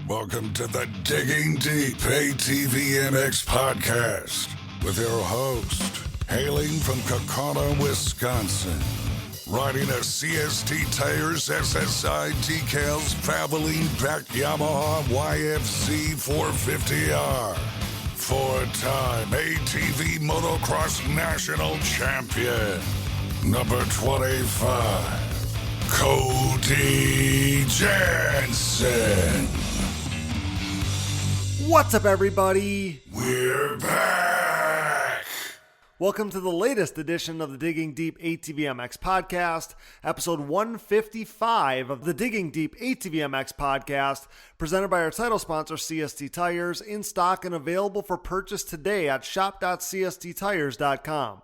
Welcome to the Digging Deep ATVMX Podcast with your host, hailing from Echeconnee, Wisconsin, riding a CST tires, SSI decals, Valvoline backed Yamaha YFC 450R, four-time ATV Motocross National Champion, number 25, Cody Jansen. What's up, everybody? We're back! Welcome to the latest edition of the Digging Deep ATVMX Podcast, episode 155 of the Digging Deep ATVMX Podcast, presented by our title sponsor, CST Tires, in stock and available for purchase today at shop.csttires.com.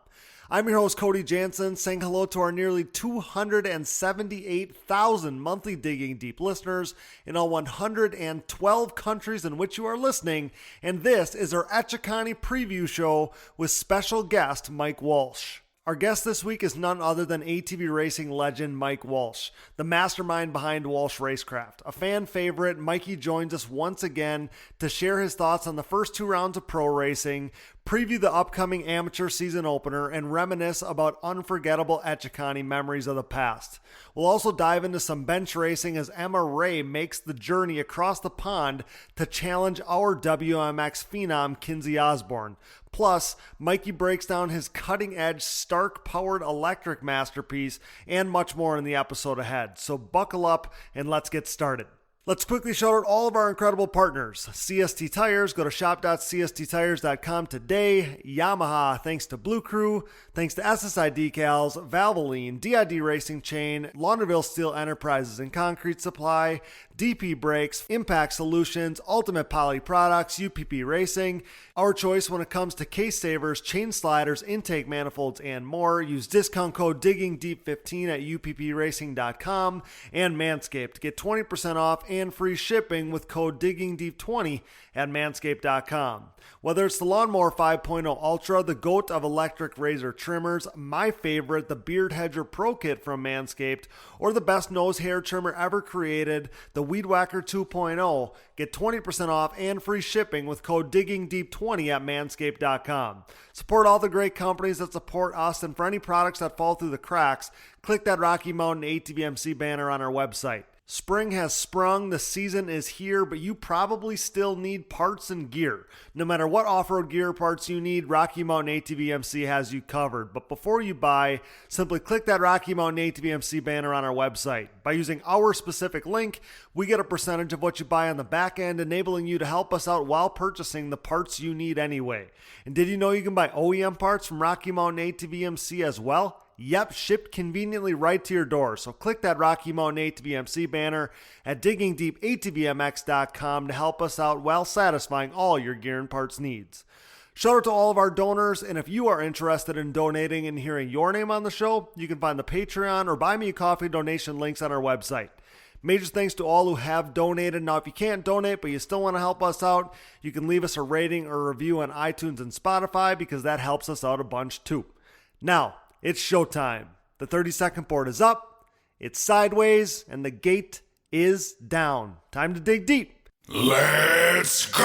I'm your host, Cody Jansen, saying hello to our nearly 278,000 monthly Digging Deep listeners in all 112 countries in which you are listening, and this is our Echeconnee preview show with special guest Mike Walsh. Our guest this week is none other than ATV racing legend Mike Walsh, the mastermind behind Walsh Racecraft. A fan favorite, Mikey joins us once again to share his thoughts on the first two rounds of pro racing, preview the upcoming amateur season opener, and reminisce about unforgettable Echeconnee memories of the past. We'll also dive into some bench racing as Emma Wray makes the journey across the pond to challenge our WMX phenom Kinsey Osborn. Plus, Mikey breaks down his cutting-edge Stark-powered electric masterpiece and much more in the episode ahead. So buckle up and let's get started. Let's quickly shout out all of our incredible partners. CST Tires, go to shop.csttires.com today. Yamaha, thanks to Blue Crew, thanks to SSI Decals, Valvoline, DID Racing Chain, Launderville Steel Enterprises and Concrete Supply, DP Brakes, Impact Solutions, Ultimate Poly Products, UPP Racing. Our choice when it comes to case savers, chain sliders, intake manifolds, and more. Use discount code DIGGINGDEEP15 at uppracing.com and Manscaped. Get 20% off and free shipping with code DIGGINGDEEP20 at manscaped.com. Whether it's the Lawnmower 5.0 Ultra, the GOAT of electric razor trimmers, my favorite, the Beard Hedger Pro Kit from Manscaped, or the best nose hair trimmer ever created, the Weed Whacker 2.0, get 20% off and free shipping with code DIGGINGDEEP20 at manscaped.com. Support all the great companies that support us, and for any products that fall through the cracks, click that Rocky Mountain ATVMC banner on our website. Spring has sprung, the season is here, but you probably still need parts and gear. No matter what off-road gear parts you need, Rocky Mountain ATVMC has you covered. But before you buy, simply click that Rocky Mountain ATVMC banner on our website. By using our specific link, we get a percentage of what you buy on the back end, enabling you to help us out while purchasing the parts you need anyway. And did you know you can buy OEM parts from Rocky Mountain ATVMC as well? Yep, shipped conveniently right to your door. So click that Rocky Mountain ATVMC banner at diggingdeepatvmx.com to help us out while satisfying all your gear and parts needs. Shout out to all of our donors, and if you are interested in donating and hearing your name on the show, you can find the Patreon or Buy Me a Coffee donation links on our website. Major thanks to all who have donated. Now, if you can't donate but you still want to help us out, you can leave us a rating or a review on iTunes and Spotify because that helps us out a bunch too. Now, it's showtime. The 30-second board is up, it's sideways, and the gate is down. Time to dig deep. Let's go!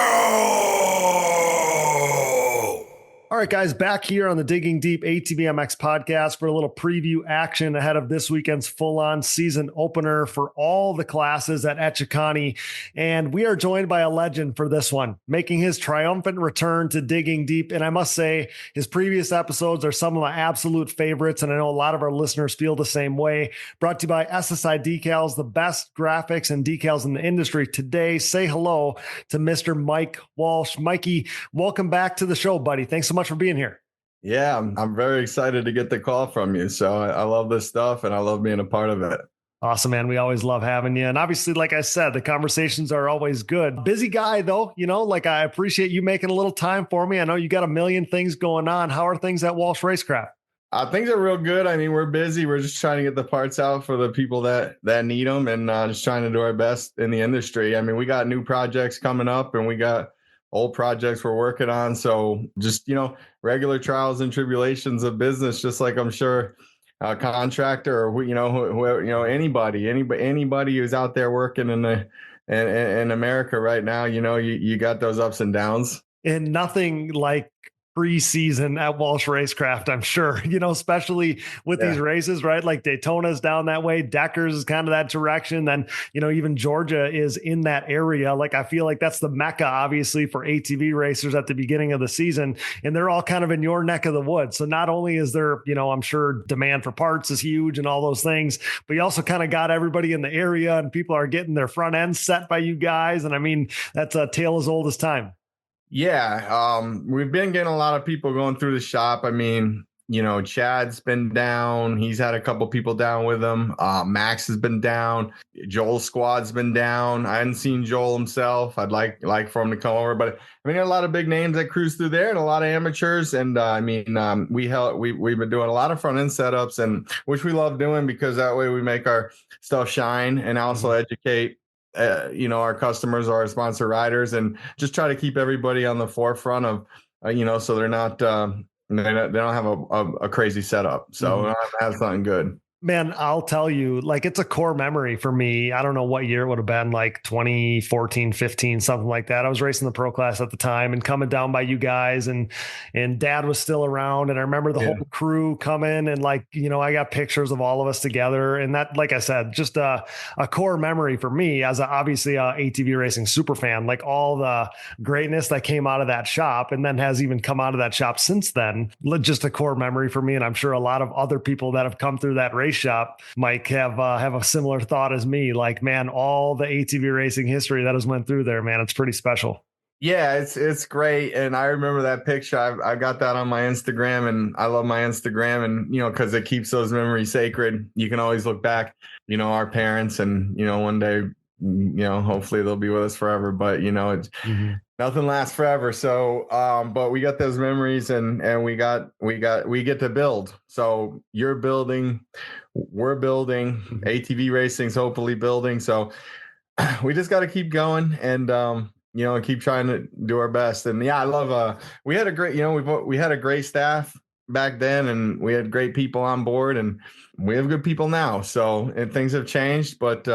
All right, guys, back here on the Digging Deep ATVMX Podcast for a little preview action ahead of this weekend's full-on season opener for all the classes at Echeconnee. And we are joined by a legend for this one, making his triumphant return to Digging Deep. And I must say, his previous episodes are some of my absolute favorites, and I know a lot of our listeners feel the same way. Brought to you by SSI Decals, the best graphics and decals in the industry. Today, say hello to Mr. Mike Walsh. Mikey, welcome back to the show, buddy. Thanks so much for being here. Yeah, I'm very excited to get the call from you. So I love this stuff and I love being a part of it. Awesome, man. We always love having you. And obviously, like I said, the conversations are always good. Busy guy, though, I appreciate you making a little time for me. I know you got a million things going on. How are things at Walsh Racecraft? Things are real good. I mean, we're busy. We're just trying to get the parts out for the people that need them and just trying to do our best in the industry. I mean, we got new projects coming up and we got old projects we're working on. So just, regular trials and tribulations of business, just like I'm sure a contractor or, whoever, anybody who's out there working in the in America right now, you got those ups and downs. And nothing like preseason at Walsh Racecraft, I'm sure, especially with these races, right? Like Daytona's down that way, Deckers is kind of that direction. Then, even Georgia is in that area. Like, I feel like that's the Mecca, obviously, for ATV racers at the beginning of the season. And they're all kind of in your neck of the woods. So not only is there, I'm sure demand for parts is huge and all those things, but you also kind of got everybody in the area and people are getting their front end set by you guys. And I mean, that's a tale as old as time. Yeah, we've been getting a lot of people going through the shop. I mean, Chad's been down. He's had a couple people down with him. Max has been down. Joel's squad's been down. I hadn't seen Joel himself. I'd like for him to come over, but I mean, a lot of big names that cruise through there and a lot of amateurs. And we've been doing a lot of front end setups, and which we love doing because that way we make our stuff shine and also educate our customers, our sponsor riders, and just try to keep everybody on the forefront of, so they're not, they don't have a crazy setup. So have something good. Man, I'll tell you, like, it's a core memory for me. I don't know what year it would have been, like 2014, 15, something like that. I was racing the pro class at the time and coming down by you guys, and Dad was still around. And I remember the whole crew coming, and I got pictures of all of us together. And that, like I said, just a core memory for me as obviously a ATV racing super fan, like all the greatness that came out of that shop and then has even come out of that shop since then. Just a core memory for me. And I'm sure a lot of other people that have come through that race shop, Mike, have a similar thought as me. Like, man, all the ATV racing history that has went through there, man, it's pretty special. Yeah, it's great. And I remember that picture. I got that on my Instagram, and I love my Instagram, and because it keeps those memories sacred. You can always look back, our parents, and one day, hopefully they'll be with us forever. But it's nothing lasts forever. So, but we got those memories, and we get to build. So you're building, we're building, ATV racing's hopefully building. So we just got to keep going and, keep trying to do our best. And yeah, I love, we had a great, we had a great staff back then, and we had great people on board, and we have good people now. So things have changed, but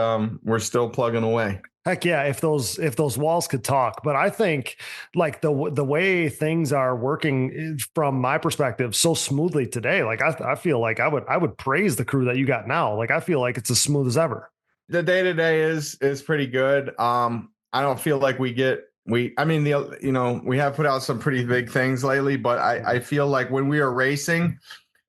we're still plugging away. Heck yeah, if those walls could talk. But I think like the way things are working from my perspective so smoothly today, like I feel like I would praise the crew that you got now. Like I feel like it's as smooth as ever. The day-to-day is pretty good. I don't feel like we have put out some pretty big things lately, but I feel like when we were racing,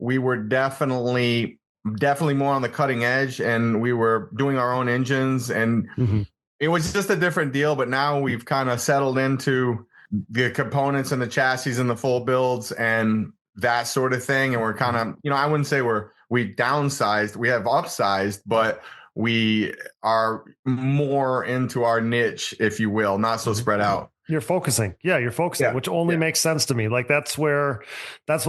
we were definitely more on the cutting edge, and we were doing our own engines, and it was just a different deal. But now we've kind of settled into the components and the chassis and the full builds and that sort of thing. And we're kind of, I wouldn't say we downsized, we have upsized, but we are more into our niche, if you will, not so spread out. You're focusing. Yeah, you're focusing, which only makes sense to me. Like that's what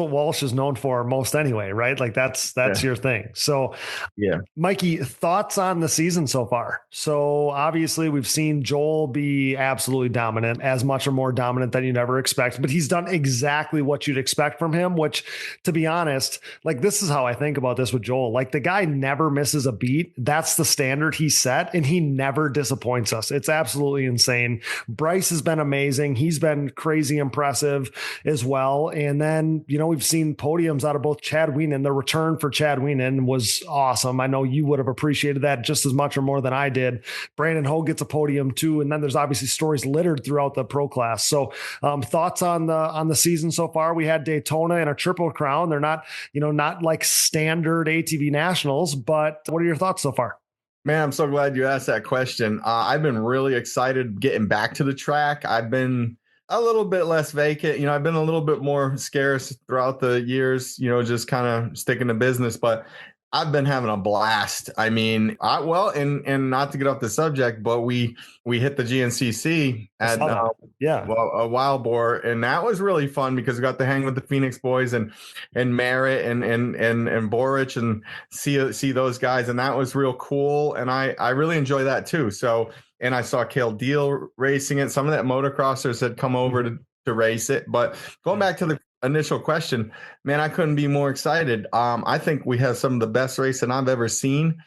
Walsh is known for most anyway, right? Like that's your thing. So yeah. Mikey, thoughts on the season so far? So obviously we've seen Joel be absolutely dominant, as much or more dominant than you'd ever expect, but he's done exactly what you'd expect from him, which, to be honest, like this is how I think about this with Joel. Like the guy never misses a beat. That's the standard he set, and he never disappoints us. It's absolutely insane. Bryce has been amazing. He's been crazy impressive as well. And then, we've seen podiums out of both Chad Wienen. The return for Chad Wienen was awesome. I know you would have appreciated that just as much or more than I did. Brandon Ho gets a podium too. And then there's obviously stories littered throughout the pro class. So thoughts on the season so far? We had Daytona and a Triple Crown. They're not like standard ATV nationals, but what are your thoughts so far? Man, I'm so glad you asked that question. I've been really excited getting back to the track. I've been a little bit less vacant. I've been a little bit more scarce throughout the years, just kind of sticking to business, but I've been having a blast. I mean, and not to get off the subject, but we hit the GNCC at a Wild Boar, and that was really fun because we got to hang with the Phoenix boys and Merritt and Boric and see those guys, and that was real cool. And I really enjoy that too. So, and I saw Cale Deal racing it. Some of that motocrossers had come over to race it. But going back to the initial question, man, I couldn't be more excited. I think we have some of the best racing I've ever seen.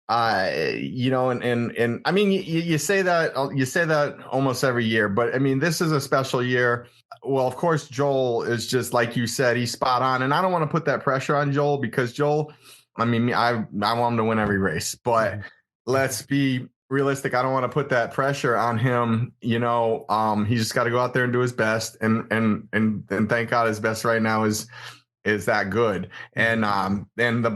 and I mean, you say that almost every year, but I mean, this is a special year. Well, of course, Joel is just like you said, he's spot on. And I don't want to put that pressure on Joel because Joel, I mean, I want him to win every race, but let's be realistic. I don't want to put that pressure on him. He's just got to go out there and do his best. And thank God his best right now is that good. And the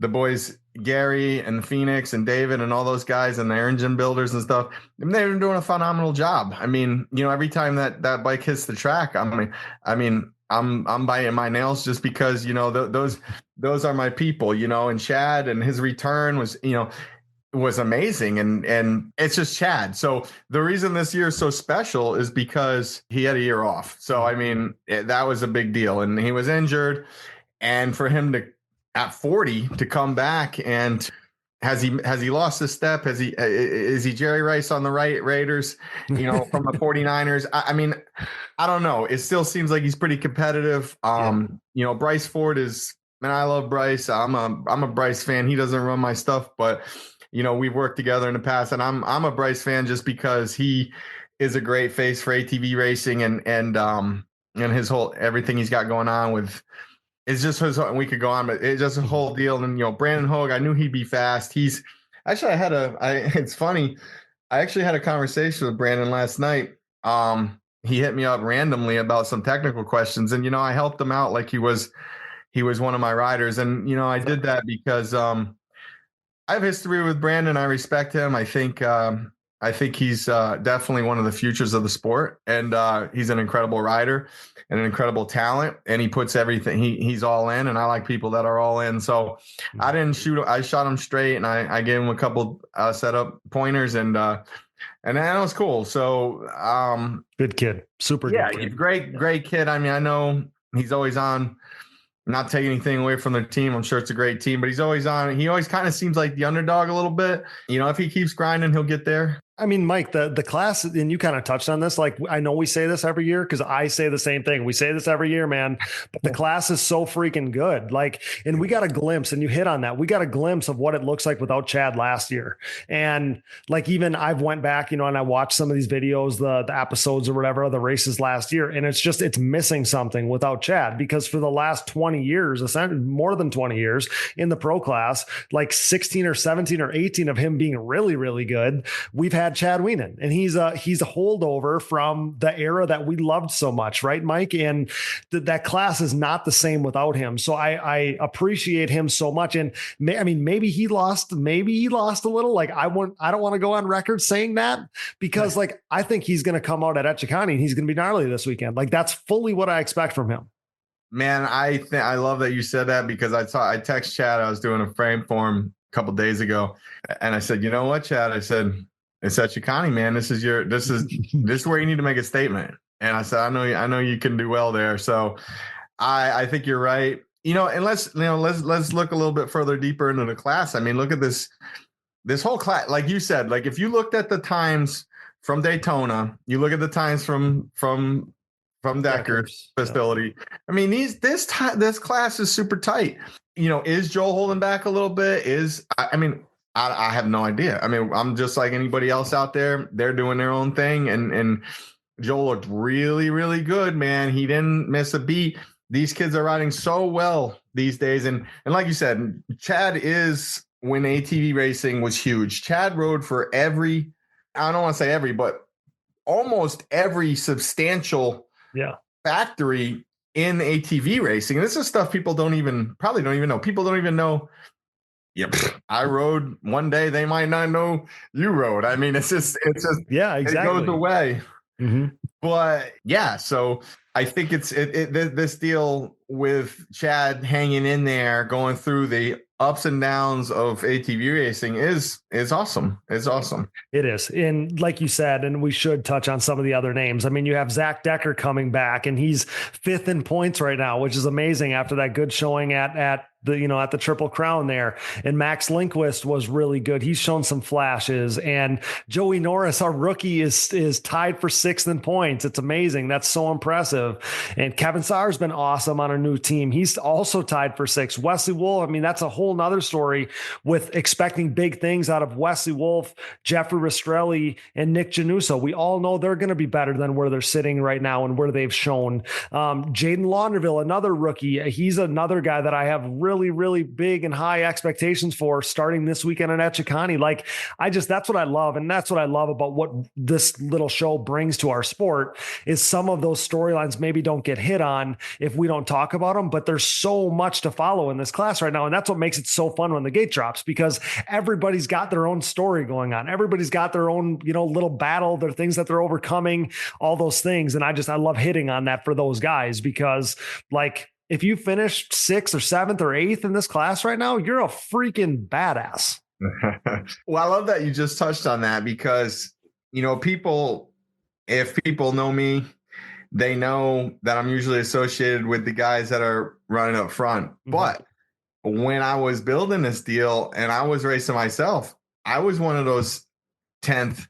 boys, Gary and Phoenix and David and all those guys and the engine builders and stuff, they're doing a phenomenal job. I mean, every time that bike hits the track, I'm biting my nails just because, those are my people, and Chad and his return was amazing. And it's just Chad. So the reason this year is so special is because he had a year off. So, I mean, that was a big deal and he was injured, and for him to, at 40, to come back, and has he lost a step? Is he Jerry Rice on the Raiders, from the 49ers? I mean, I don't know. It still seems like he's pretty competitive. Bryce Ford is, man, I love Bryce. I'm a Bryce fan. He doesn't run my stuff, but we've worked together in the past, and I'm a Bryce fan just because he is a great face for ATV racing and his whole, everything he's got going on with. It's just we could go on, but it's just a whole deal. And, Brandon Hogue, I knew he'd be fast. He's actually, it's funny. I actually had a conversation with Brandon last night. He hit me up randomly about some technical questions, and, I helped him out like he was one of my riders. And, I did that because I have history with Brandon. I respect him. I think he's definitely one of the futures of the sport, and he's an incredible rider and an incredible talent, and he puts everything, he's all in, and I like people that are all in. So I didn't shoot, I shot him straight, and I gave him a couple setup pointers, and that was cool. So good kid, super good kid. Great kid. I mean, I know he's always on, not taking anything away from their team. I'm sure it's a great team, but he's always on. He always kind of seems like the underdog a little bit. If he keeps grinding, he'll get there. I mean, Mike, the class, and you kind of touched on this, like, I know we say this every year because I say the same thing. We say this every year, man, but the class is so freaking good. Like, and we got a glimpse, and you hit on that. We got a glimpse of what it looks like without Chad last year. And like, even I've went back, and I watched some of these videos, the episodes or whatever of the races last year. And it's missing something without Chad, because for the last 20 years, essentially more than 20 years in the pro class, like 16 or 17 or 18 of him being really, really good, we've had Chad Wienen, and he's a holdover from the era that we loved so much, right, Mike? And that class is not the same without him. So I appreciate him so much. And maybe he lost a little. Like, I don't want to go on record saying that, because like, I think he's going to come out at Echeconnee and he's going to be gnarly this weekend. Like, that's fully what I expect from him. Man, I love that you said that, because I text Chad. I was doing a frame for him a couple days ago, and I said, you know what, Chad? I said, it's Echeconnee, man. This is where you need to make a statement. And I said, I know you can do well there. So I think you're right. And let's look a little bit further deeper into the class. I mean, look at this whole class. Like you said, like, if you looked at the times from Daytona, you look at the times from Decker's facility. Yeah. I mean, this class is super tight. Is Joel holding back a little bit? I have no idea. I mean, I'm just like anybody else out there. They're doing their own thing. And Joel looked really, really good, man. He didn't miss a beat. These kids are riding so well these days. And like you said, Chad is, when ATV racing was huge, Chad rode for I don't want to say every, but almost every substantial factory in ATV racing. And this is stuff people probably don't even know. People don't even know. Yep, I rode one day. They might not know you rode. I mean, it's just yeah, exactly. It goes away. Mm-hmm. But yeah, so I think this deal with Chad hanging in there, going through the ups and downs of ATV racing is awesome. It's awesome. It is. And like you said, and we should touch on some of the other names. I mean, you have Zach Decker coming back, and he's 5th in points right now, which is amazing after that good showing at at the Triple Crown there. And Max Lindquist was really good. He's shown some flashes. And Joey Norris, our rookie, is tied for 6th in points. It's amazing. That's so impressive. And Kevin Saar's been awesome on a new team. He's also tied for 6th. Wesley Wolf, I mean, that's a whole nother story with expecting big things out of Wesley Wolf, Jeffrey Rastrelli, and Nick Januso. We all know they're going to be better than where they're sitting right now and where they've shown. Jaden Launderville, another rookie. He's another guy that I have really, really big and high expectations for starting this weekend in Echeconnee. Like, that's what I love. And that's what I love about what this little show brings to our sport is some of those storylines maybe don't get hit on if we don't talk about them, but there's so much to follow in this class right now. And that's what makes it so fun when the gate drops, because everybody's got their own story going on. Everybody's got their own, little battle, their things that they're overcoming, all those things. And I love hitting on that for those guys, because like, if you finished 6th or 7th or 8th in this class right now, you're a freaking badass. Well, I love that you just touched on that, because, if people know me, they know that I'm usually associated with the guys that are running up front. Mm-hmm. But when I was building this deal and I was racing myself, I was one of those 10th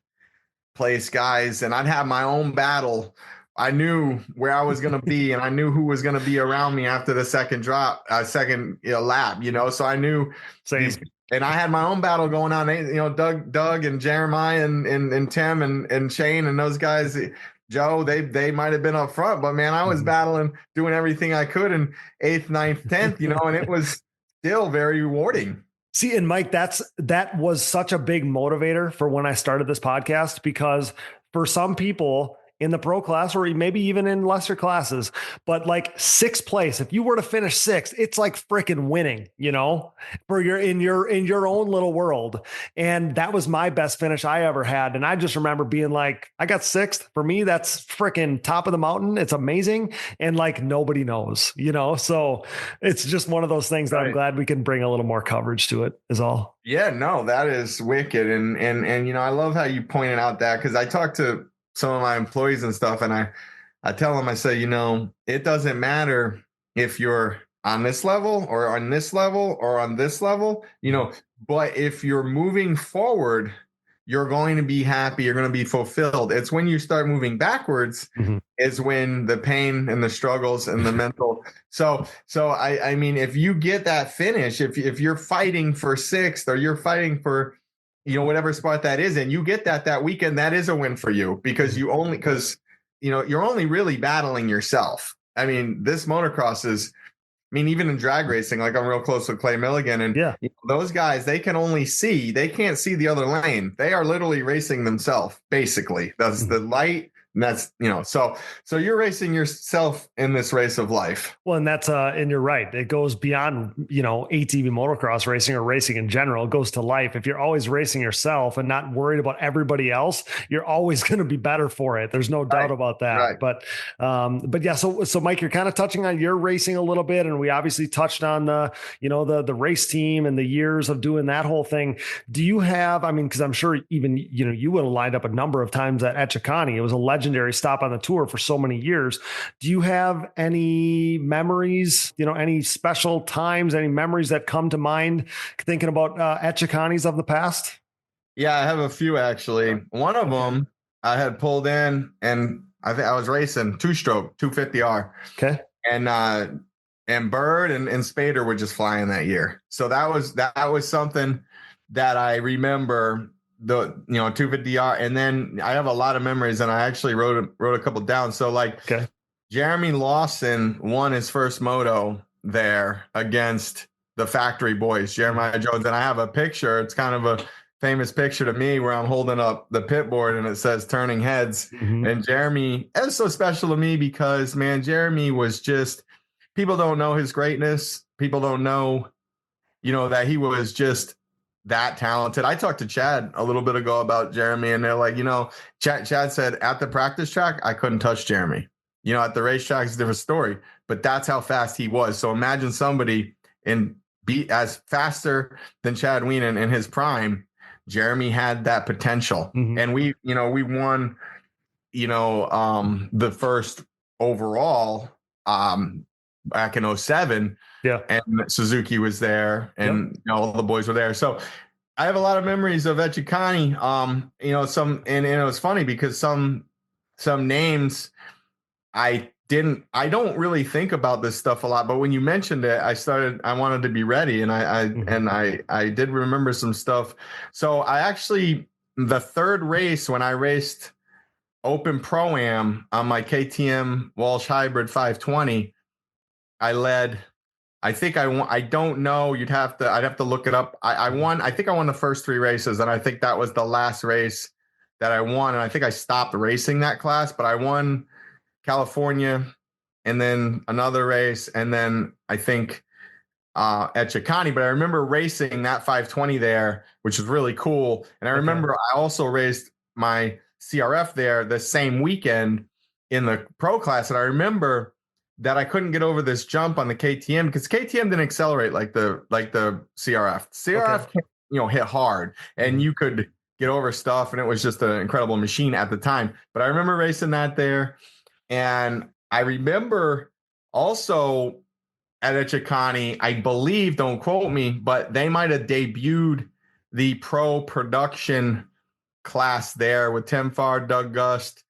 place guys, and I'd have my own battle. I knew where I was going to be, and I knew who was going to be around me after the second lap, so I knew. Same. And I had my own battle going on, Doug and Jeremiah and Tim and Shane and those guys, Joe, they might've been up front, but man, I was battling, doing everything I could in 8th, 9th, 10th, and it was still very rewarding. See, and Mike, that was such a big motivator for when I started this podcast, because for some people in the pro class, or maybe even in lesser classes, but like 6th place, if you were to finish 6th, it's like freaking winning, for in your own little world. And that was my best finish I ever had. And I just remember being like, I got 6th. For me, that's freaking top of the mountain. It's amazing. And like, nobody knows, so it's just one of those things that I'm glad we can bring a little more coverage to it is all. Yeah, no, that is wicked. And I love how you pointed out that, because I talked to some of my employees and stuff, and I tell them, I say, it doesn't matter if you're on this level or on this level or on this level, but if you're moving forward, you're going to be happy, you're going to be fulfilled. It's when you start moving backwards is when the pain and the struggles and the mental. So I mean, if you get that finish, if you're fighting for 6th, or you're fighting for whatever spot that is, and you get that weekend, that is a win for you, because you're only really battling yourself. I mean, this motocross is, even in drag racing, like I'm real close with Clay Milligan, and those guys, they can't see the other lane. They are literally racing themselves, basically. That's the light. And that's, so you're racing yourself in this race of life. Well, and that's, and you're right. It goes beyond, ATV motocross racing or racing in general. It goes to life. If you're always racing yourself and not worried about everybody else, you're always going to be better for it. There's no doubt about that. Right. But yeah, so Mike, you're kind of touching on your racing a little bit. And we obviously touched on the race team and the years of doing that whole thing. Do you have, cause I'm sure even, you would have lined up a number of times at Echeconnee. It was a legendary stop on the tour for so many years. Do you have any memories, any special times, any memories that come to mind thinking about Echeconnees of the past? Yeah, I have a few actually. One of them I had pulled in, and I think I was racing 2-stroke 250R. Okay. And Bird and Spader were just flying that year. So that was something that I remember. The 250R, and then I have a lot of memories, and I actually wrote a couple down. So Jeremy Lawson won his first moto there against the factory boys, Jeremiah Jones, and I have a picture. It's kind of a famous picture to me where I'm holding up the pit board and it says turning heads. Mm-hmm. And Jeremy, that was so special to me because, man, Jeremy was just, people don't know his greatness. People don't know, that he was just that talented. I talked to Chad a little bit ago about Jeremy, and they're like, Chad said at the practice track, I couldn't touch Jeremy. At the racetrack is a different story, but that's how fast he was. So imagine somebody be as faster than Chad Weenan in his prime. Jeremy had that potential. Mm-hmm. And we won, the first overall back in '07. Yeah. And Suzuki was there, and all the boys were there. So I have a lot of memories of Echeconnee. And it was funny because some names I don't really think about this stuff a lot, but when you mentioned it, I wanted to be ready, and I did remember some stuff. So the third race when I raced Open Pro-Am on my KTM Walsh Hybrid 520, I led. I think I won. I don't know. I'd have to look it up. I won. I think I won the first 3 races, and I think that was the last race that I won. And I think I stopped racing that class, but I won California, and then another race, and then I think Echeconnee. But I remember racing that 520 there, which was really cool. And I remember I also raced my CRF there the same weekend in the pro class, and I remember that I couldn't get over this jump on the KTM because KTM didn't accelerate like the CRF. CRF hit hard, and you could get over stuff, and it was just an incredible machine at the time. But I remember racing that there, and I remember also at Echeconnee, I believe, don't quote me, but they might have debuted the pro production class there with Tim Farr, Doug Gust,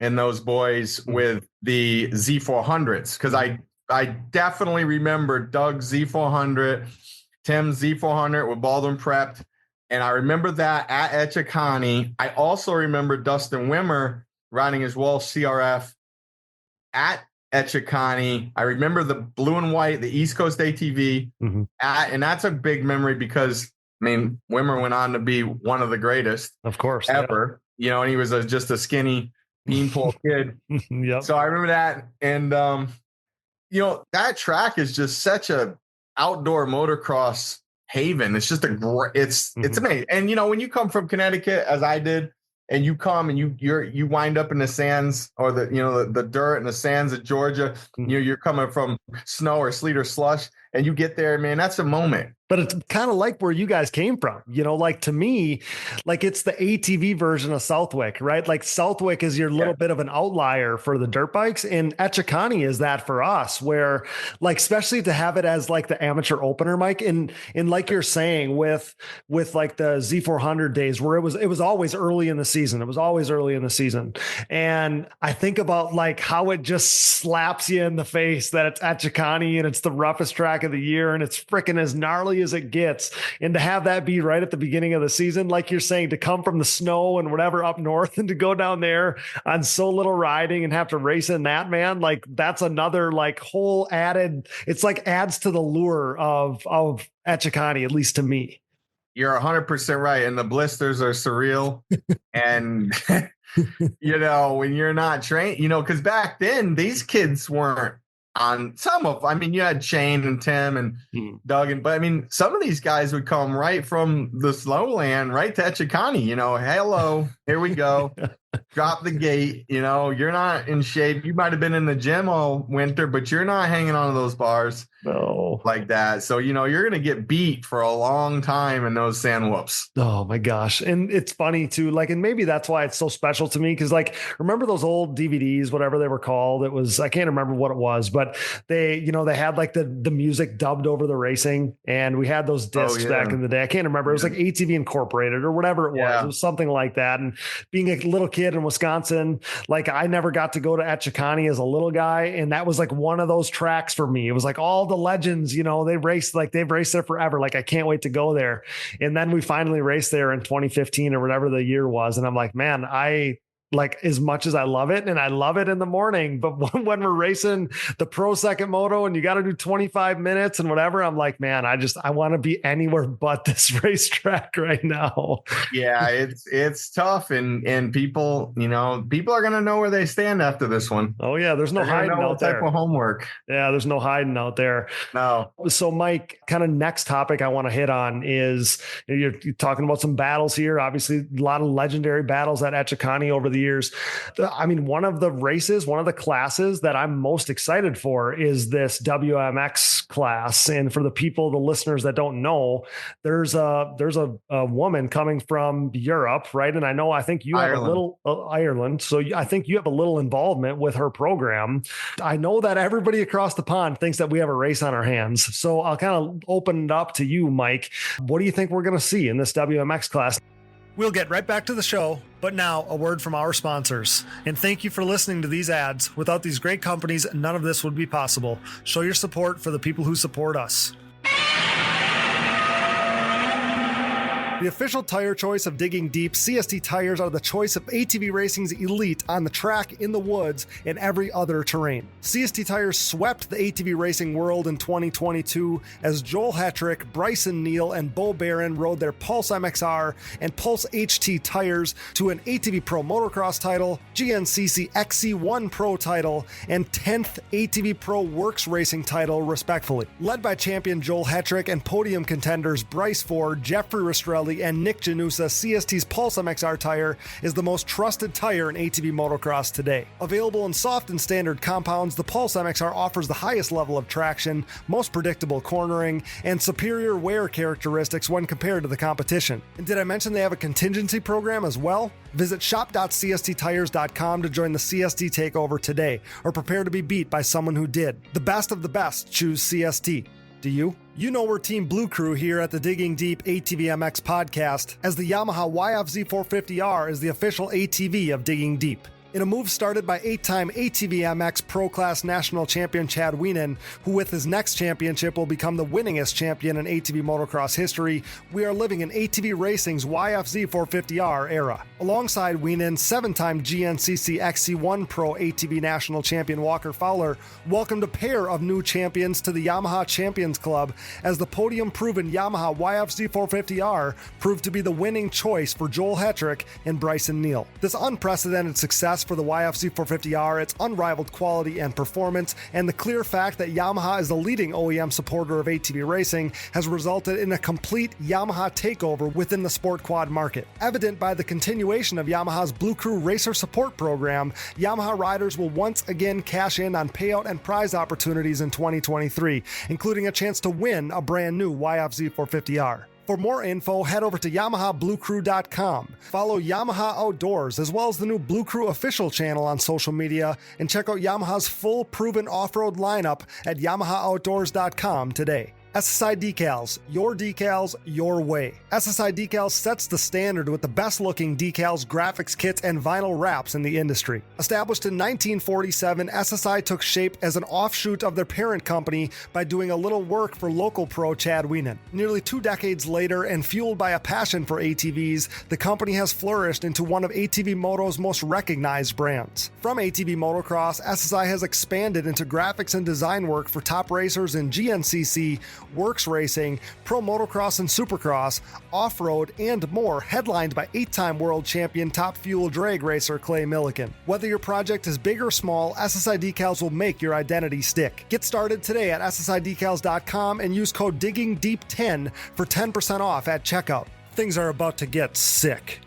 and those boys with the Z400s, because I definitely remember Doug's Z400, Tim's Z400 with Baldwin prepped, and I remember that at Echeconnee. I also remember Dustin Wimmer riding his Walsh CRF at Echeconnee. I remember the blue and white, the East Coast ATV, and that's a big memory because Wimmer went on to be one of the greatest, of course, ever. And he was just a skinny beanpole kid. So I remember that, and that track is just such a outdoor motocross haven. It's just it's amazing. And when you come from Connecticut, as I did, and you come and you wind up in the sands or the dirt and the sands of Georgia, you're coming from snow or sleet or slush, and you get there, man, that's a moment. But it's kind of like where you guys came from, like to me, like it's the ATV version of Southwick, right? Like Southwick is your little bit of an outlier for the dirt bikes, and Echeconnee is that for us, where like, especially to have it as like the amateur opener, Mike, and like you're saying with like the Z400 days where it was always early in the season. It was always early in the season. And I think about like how it just slaps you in the face that it's Echeconnee and it's the roughest track of the year and it's freaking as gnarly as it gets, and to have that be right at the beginning of the season, like you're saying, to come from the snow and whatever up north and to go down there on so little riding and have to race in that, man, like that's another like whole added, it's like adds to the lure of Echeconnee, at least to me. You're 100% right, and the blisters are surreal. And when you're not trained, because back then these kids weren't on you had Shane and Tim and Doug, but some of these guys would come right from the slowland right to Echeconnee, hello, here we go. Drop the gate, you're not in shape. You might have been in the gym all winter, but you're not hanging on to those bars like that. So, you're going to get beat for a long time in those sand whoops. Oh my gosh. And it's funny too, like, and maybe that's why it's so special to me. Cause like, remember those old DVDs, whatever they were called, I can't remember what it was, but they had like the music dubbed over the racing, and we had those discs back in the day. I can't remember. It was like ATV Incorporated or whatever it was. Yeah. It was something like that. And being a little kid in Wisconsin, like I never got to go to Echeconnee as a little guy, and that was like one of those tracks for me. It was like all the legends, they've raced there forever. Like I can't wait to go there. And then we finally raced there in 2015 or whatever the year was, and I'm like, man, like as much as I love it, and I love it in the morning, but when we're racing the pro second moto and you got to do 25 minutes and whatever, I'm like, man, I want to be anywhere but this racetrack right now. Yeah, it's tough, and people are going to know where they stand after this one. Oh yeah. There's no hiding out there. Type of homework. Yeah. There's no hiding out there. No. So Mike, kind of next topic I want to hit on is you're talking about some battles here. Obviously a lot of legendary battles at Echeconnee over the years. I mean, one of the classes that I'm most excited for is this WMX class. And for the listeners that don't know, there's a woman coming from Europe, right? And I think you have a little Ireland. So I think you have a little involvement with her program. I know that everybody across the pond thinks that we have a race on our hands. So I'll kind of open it up to you, Mike. What do you think we're going to see in this WMX class? We'll get right back to the show, but now a word from our sponsors. And thank you for listening to these ads. Without these great companies, none of this would be possible. Show your support for the people who support us. The official tire choice of Digging Deep, CST tires are the choice of ATV racing's elite on the track, in the woods, and every other terrain. CST tires swept the ATV racing world in 2022 as Joel Hetrick, Bryson Neal, and Bo Barron rode their Pulse MXR and Pulse HT tires to an ATV Pro Motocross title, GNCC XC1 Pro title, and 10th ATV Pro Works Racing title, respectively. Led by champion Joel Hetrick and podium contenders Bryce Ford, Jeffrey Rastrelli, and Nick Janusa, CST's Pulse MXR tire is the most trusted tire in ATV motocross today. Available in soft and standard compounds, the Pulse MXR offers the highest level of traction, most predictable cornering, and superior wear characteristics when compared to the competition. And did I mention they have a contingency program as well? Visit shop.csttires.com to join the CST takeover today, or prepare to be beat by someone who did. The best of the best choose CST. Do you? You know we're Team Blue Crew here at the Digging Deep ATVMX Podcast, as the Yamaha YFZ 450R is the official ATV of Digging Deep. In a move started by 8-time ATVMX Pro Class National Champion Chad Wienen, who with his next championship will become the winningest champion in ATV motocross history, we are living in ATV racing's YFZ 450R era. Alongside Wienen, 7-time GNCC XC1 Pro ATV National Champion Walker Fowler welcomed a pair of new champions to the Yamaha Champions Club, as the podium-proven Yamaha YFZ 450R proved to be the winning choice for Joel Hetrick and Bryson Neal. This unprecedented success for the YFZ 450R, its unrivaled quality and performance, and the clear fact that Yamaha is the leading OEM supporter of ATV racing has resulted in a complete Yamaha takeover within the sport quad market. Evident by the continuation of Yamaha's Blue Crew Racer Support Program, Yamaha riders will once again cash in on payout and prize opportunities in 2023, including a chance to win a brand new YFZ 450R. For more info, head over to YamahaBlueCrew.com. Follow Yamaha Outdoors, as well as the new Blue Crew official channel on social media, and check out Yamaha's full proven off-road lineup at YamahaOutdoors.com today. SSI Decals, your way. SSI Decals sets the standard with the best looking decals, graphics kits, and vinyl wraps in the industry. Established in 1947, SSI took shape as an offshoot of their parent company by doing a little work for local pro Chad Wienen. Nearly 2 decades later, and fueled by a passion for ATVs, the company has flourished into one of ATV Moto's most recognized brands. From ATV motocross, SSI has expanded into graphics and design work for top racers in GNCC, Works Racing, Pro Motocross and Supercross, Off-Road, and more, headlined by 8-time world champion Top Fuel drag racer Clay Milliken. Whether your project is big or small, SSI Decals will make your identity stick. Get started today at SSIDecals.com and use code DIGGINGDEEP10 for 10% off at checkout. Things are about to get sick.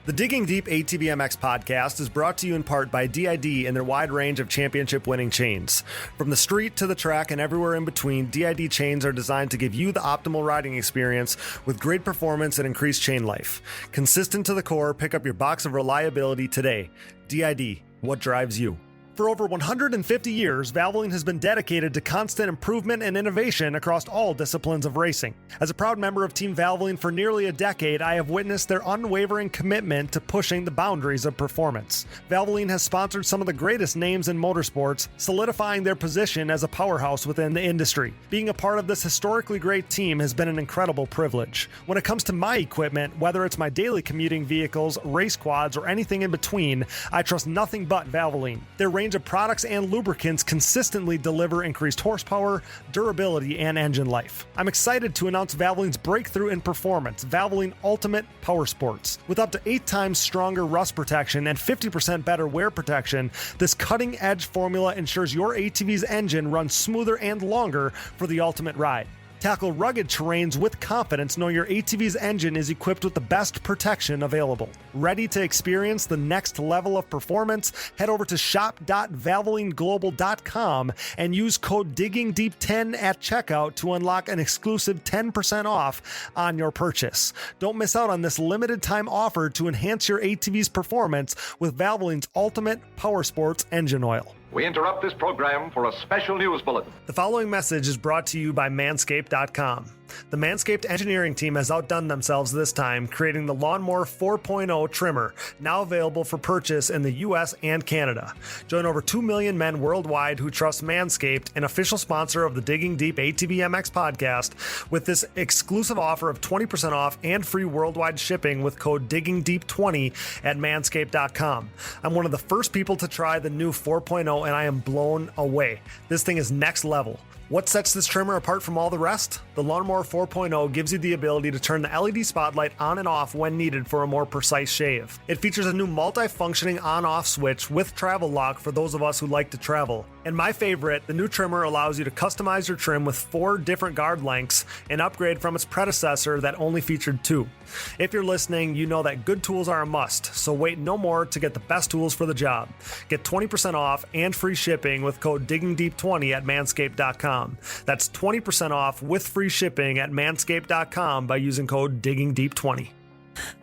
The Digging Deep ATVMX Podcast is brought to you in part by DID and their wide range of championship-winning chains. From the street to the track and everywhere in between, DID chains are designed to give you the optimal riding experience with great performance and increased chain life. Consistent to the core, pick up your box of reliability today. DID, what drives you? For over 150 years, Valvoline has been dedicated to constant improvement and innovation across all disciplines of racing. As a proud member of Team Valvoline for nearly a decade, I have witnessed their unwavering commitment to pushing the boundaries of performance. Valvoline has sponsored some of the greatest names in motorsports, solidifying their position as a powerhouse within the industry. Being a part of this historically great team has been an incredible privilege. When it comes to my equipment, whether it's my daily commuting vehicles, race quads, or anything in between, I trust nothing but Valvoline. Their range of products and lubricants consistently deliver increased horsepower, durability, and engine life. I'm excited to announce Valvoline's breakthrough in performance, Valvoline Ultimate Power Sports. With up to 8 times stronger rust protection and 50% better wear protection, this cutting-edge formula ensures your ATV's engine runs smoother and longer for the ultimate ride. Tackle rugged terrains with confidence, knowing your ATV's engine is equipped with the best protection available. Ready to experience the next level of performance? Head over to shop.valvolineglobal.com and use code DIGGINGDEEP10 at checkout to unlock an exclusive 10% off on your purchase. Don't miss out on this limited time offer to enhance your ATV's performance with Valvoline's ultimate power sports engine oil. We interrupt this program for a special news bulletin. The following message is brought to you by Manscaped.com. The Manscaped engineering team has outdone themselves this time, creating the Lawnmower 4.0 trimmer, now available for purchase in the US and Canada. Join over 2 million men worldwide who trust Manscaped, an official sponsor of the Digging Deep ATVMX podcast, with this exclusive offer of 20% off and free worldwide shipping with code DIGGINGDEEP20 at Manscaped.com. I'm one of the first people to try the new 4.0 and I am blown away. This thing is next level. What sets this trimmer apart from all the rest? The Lawnmower 4.0 gives you the ability to turn the LED spotlight on and off when needed for a more precise shave. It features a new multi-functioning on-off switch with travel lock for those of us who like to travel. And my favorite, the new trimmer allows you to customize your trim with 4 different guard lengths, an upgrade from its predecessor that only featured 2. If you're listening, you know that good tools are a must, so wait no more to get the best tools for the job. Get 20% off and free shipping with code DIGGINGDEEP20 at Manscaped.com. That's 20% off with free shipping at Manscaped.com by using code DIGGINGDEEP20.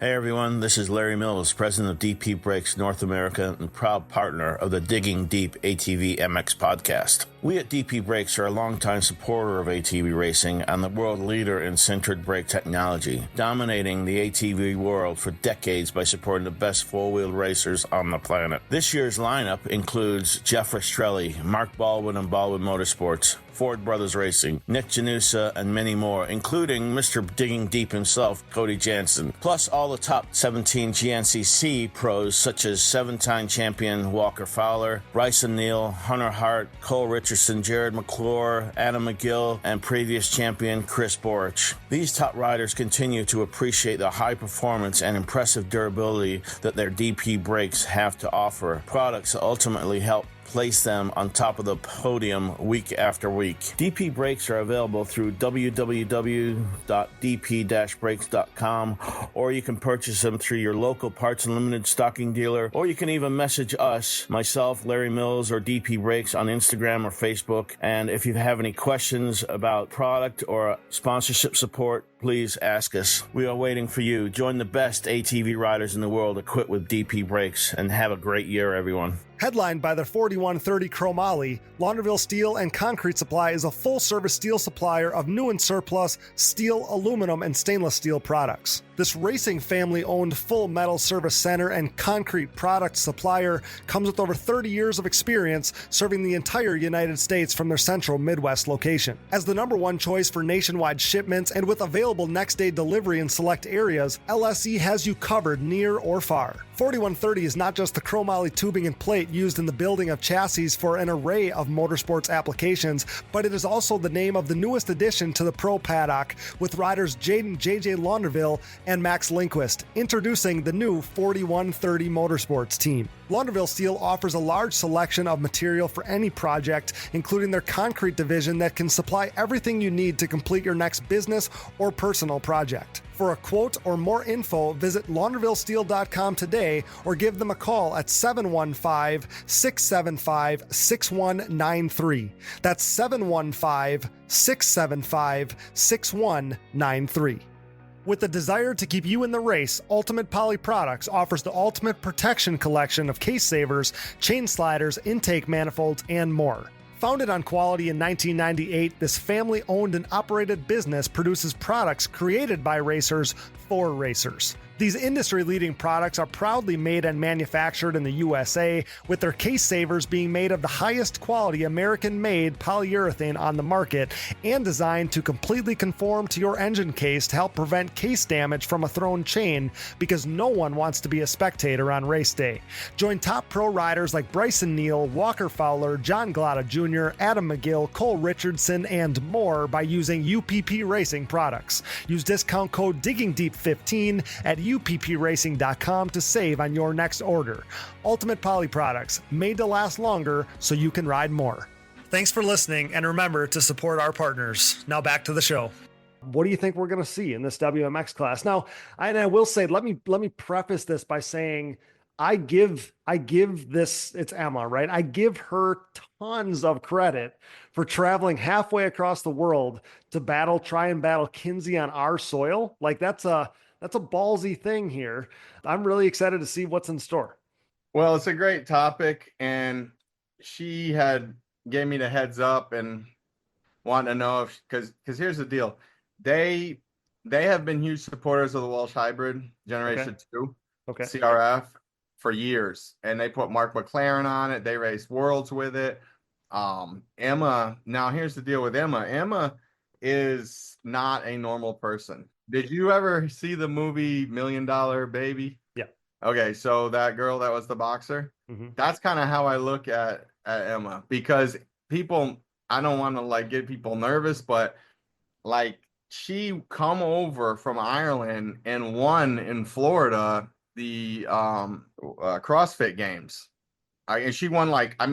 Hey everyone, this is Larry Mills, president of DP Brakes North America and proud partner of the Digging Deep ATVMX Podcast. We at DP Brakes are a longtime supporter of ATV racing and the world leader in sintered brake technology, dominating the ATV world for decades by supporting the best four-wheel racers on the planet. This year's lineup includes Jeff Rastrelli, Mark Baldwin and Baldwin Motorsports, Ford Brothers Racing, Nick Janusa, and many more, including Mr. Digging Deep himself, Cody Jansen, plus all the top 17 GNCC pros such as 7-time champion Walker Fowler, Bryson Neal, Hunter Hart, Cole Richardson, Jared McClure, Adam McGill, and previous champion Chris Borich. These top riders continue to appreciate the high performance and impressive durability that their DP brakes have to offer, products that ultimately help place them on top of the podium week after week. DP brakes are available through www.dp-brakes.com, or you can purchase them through your local Parts Unlimited stocking dealer, or you can even message us, myself, Larry Mills, or DP Brakes on Instagram or Facebook. And if you have any questions about product or sponsorship support, please ask us. We are waiting for you. Join the best ATV riders in the world equipped with DP brakes, and have a great year, everyone. Headlined by their 4130 Chromoly, Launderville Steel and Concrete Supply is a full-service steel supplier of new and surplus steel, aluminum, and stainless steel products. This racing family-owned full metal service center and concrete product supplier comes with over 30 years of experience serving the entire United States from their central Midwest location. As the #1 choice for nationwide shipments and with available next-day delivery in select areas, LSE has you covered near or far. 4130 is not just the chromoly tubing and plate used in the building of chassis for an array of motorsports applications, but it is also the name of the newest addition to the Pro Paddock, with riders Jaden JJ Launderville and Max Lindquist, introducing the new 4130 Motorsports team. Launderville Steel offers a large selection of material for any project, including their concrete division that can supply everything you need to complete your next business or personal project. For a quote or more info, visit laundervillesteel.com today or give them a call at 715-675-6193. That's 715-675-6193. With the desire to keep you in the race, Ultimate Poly Products offers the Ultimate Protection Collection of case savers, chain sliders, intake manifolds, and more. Founded on quality in 1998, this family-owned and operated business produces products created by racers for racers. These industry-leading products are proudly made and manufactured in the USA, with their case savers being made of the highest quality American-made polyurethane on the market and designed to completely conform to your engine case to help prevent case damage from a thrown chain, because no one wants to be a spectator on race day. Join top pro riders like Bryson Neal, Walker Fowler, John Glotta Jr., Adam McGill, Cole Richardson, and more by using UPP Racing products. Use discount code DIGGINGDEEP15 at uppracing.com to save on your next order. Ultimate Poly Products, made to last longer so you can ride more. Thanks for listening, and remember to support our partners. Now back to the show. What do you think we're going to see in this WMX class? Now, I will say, let me preface this by saying I give this, it's Emma, right? I give her tons of credit for traveling halfway across the world to try and battle Kinsey on our soil. Like that's a ballsy thing here. I'm really excited to see what's in store. Well, it's a great topic, and she had gave me the heads up and wanted to know if, because here's the deal. They have been huge supporters of the Walsh Hybrid Generation 2 CRF for years, and they put Mark McLaren on it. They raced Worlds with it. Emma, now here's the deal with Emma. Emma is not a normal person. Did you ever see the movie $1 Million Baby? Yeah. Okay, so that girl that was the boxer, that's kind of how I look at Emma, because people, I don't want to like get people nervous, but like she come over from Ireland and won in Florida the CrossFit games. And she won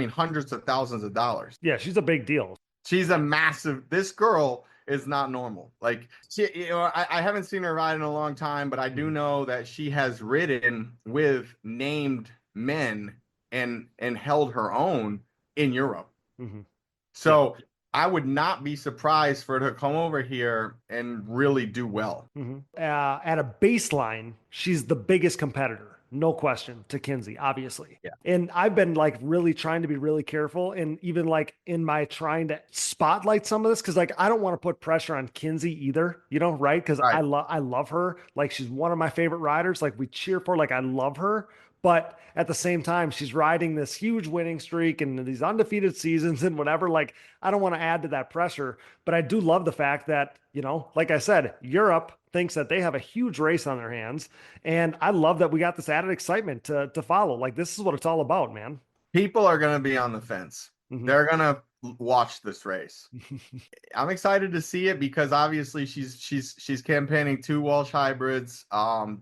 hundreds of thousands of dollars. Yeah, she's a big deal. She's a massive, this girl is not normal. Like she, I haven't seen her ride in a long time, but I do know that she has ridden with named men and held her own in Europe. So I would not be surprised for her to come over here and really do well. At a baseline, she's the biggest competitor. No question, to Kinsey, obviously. Yeah. And I've been like really trying to be really careful, and even like in my trying to spotlight some of this, because like I don't want to put pressure on Kinsey either, right? Because I love her. Like she's one of my favorite riders. Like we cheer for, like I love her. But at the same time, she's riding this huge winning streak and these undefeated seasons and whatever. Like, I don't want to add to that pressure, but I do love the fact that, like I said, Europe thinks that they have a huge race on their hands. And I love that we got this added excitement to follow. Like, this is what it's all about, man. People are going to be on the fence. They're going to watch this race. I'm excited to see it because obviously she's campaigning 2 Walsh hybrids.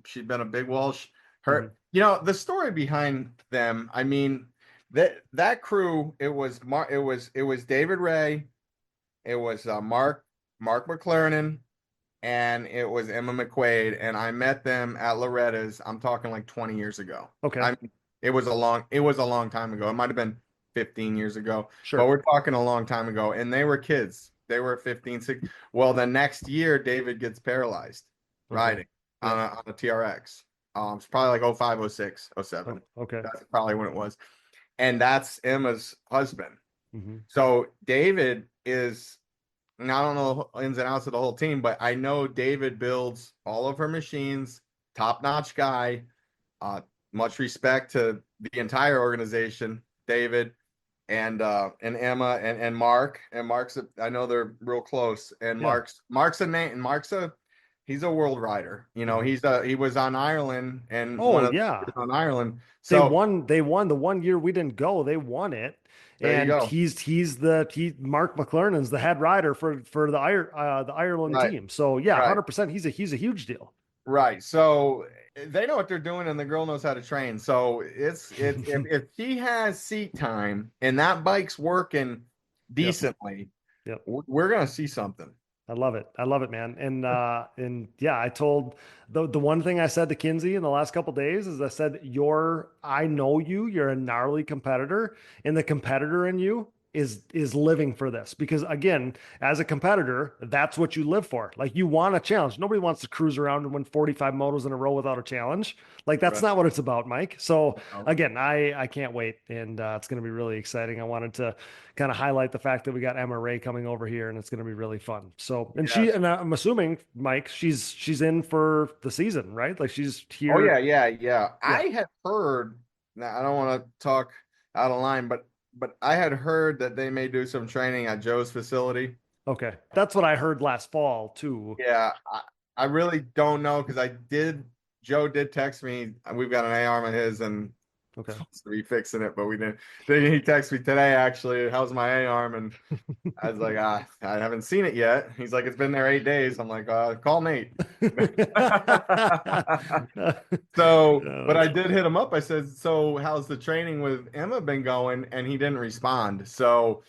She's been a big Walsh. The story behind them, I mean, that crew, it was David Ray, it was Mark McLaren, and it was Emma McQuaid, and I met them at Loretta's. I'm talking like 20 years ago. Okay. It was a long time ago. It might have been 15 years ago. Sure. But we're talking a long time ago, and they were kids. They were 15, 16. Well, the next year, David gets paralyzed riding on a TRX. It's probably like 05, 06, 07. Okay. That's probably when it was. And that's Emma's husband. So David is, and I don't know the ins and outs of the whole team, but I know David builds all of her machines, top-notch guy. Much respect to the entire organization, David and Emma and Mark. And Mark's, I know they're real close. And Mark's a name, and he's a world rider. He was on Ireland and on Ireland. So they won the one year we didn't go. They won it. And Mark McLernan's the head rider for the Ireland team. So 100%. He's a huge deal. Right. So they know what they're doing, and the girl knows how to train. So if she has seat time and that bike's working decently, we're gonna see something. I love it, man. And I told the one thing I said to Kinsey in the last couple of days is I said, I know you're a gnarly competitor, and the competitor in you is living for this, because again, as a competitor, that's what you live for. Like, you want a challenge. Nobody wants to cruise around and win 45 motos in a row without a challenge. Like, that's not what it's about, Mike. So again, I can't wait. And it's going to be really exciting. I wanted to kind of highlight the fact that we got Emma Wray coming over here, and it's going to be really fun. So, and I'm assuming, Mike, she's in for the season, right? Like, she's here. Oh yeah. I had heard, now I don't want to talk out of line, but I had heard that they may do some training at Joe's facility. Okay. That's what I heard last fall too. Yeah. I really don't know, because Joe did text me. We've got an A-arm of his, and supposed to be fixing it, but we didn't. Then he texted me today, actually, how's my A-arm? And I was like, I haven't seen it yet. He's like, it's been there 8 days. I'm like, call Nate. But I did hit him up. I said, so how's the training with Emma been going? And he didn't respond. So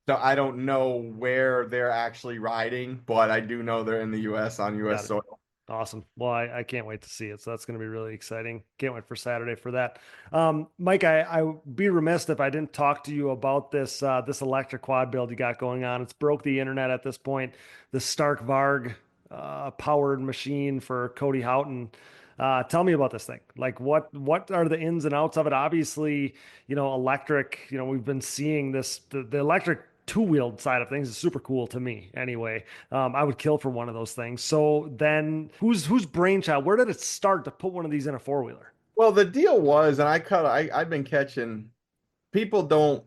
So I don't know where they're actually riding, but I do know they're in the U.S. on U.S. soil. Awesome. Well, I can't wait to see it. So that's going to be really exciting. Can't wait for Saturday for that. Mike, I would be remiss if I didn't talk to you about this electric quad build you got going on. It's broke the internet at this point. The Stark Varg powered machine for Cody Houghton. Tell me about this thing. Like what are the ins and outs of it? Obviously, electric, we've been seeing the electric two-wheeled side of things is super cool to me anyway. I would kill for one of those things. So then whose brainchild, where did it start to put one of these in a four-wheeler? Well, the deal was, and I've been catching people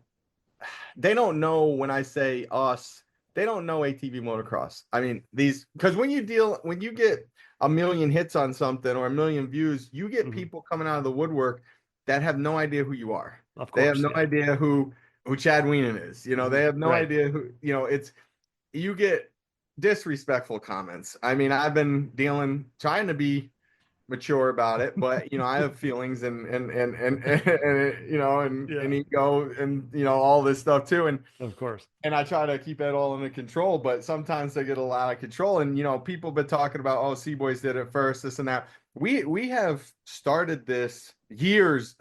they don't know when I say us, they don't know ATV motocross. I mean, because when you get a million hits on something or a million views, you get people coming out of the woodwork that have no idea who you are. Of course, they have no idea who Chad Weenan is. They have no Right. idea who, you get disrespectful comments. I mean, I've been trying to be mature about it, but I have feelings and ego and all this stuff too. And of course. And I try to keep it all under control, but sometimes they get a lot of control. And people have been talking about, oh, C-Boys did it first, this and that. We have started this years.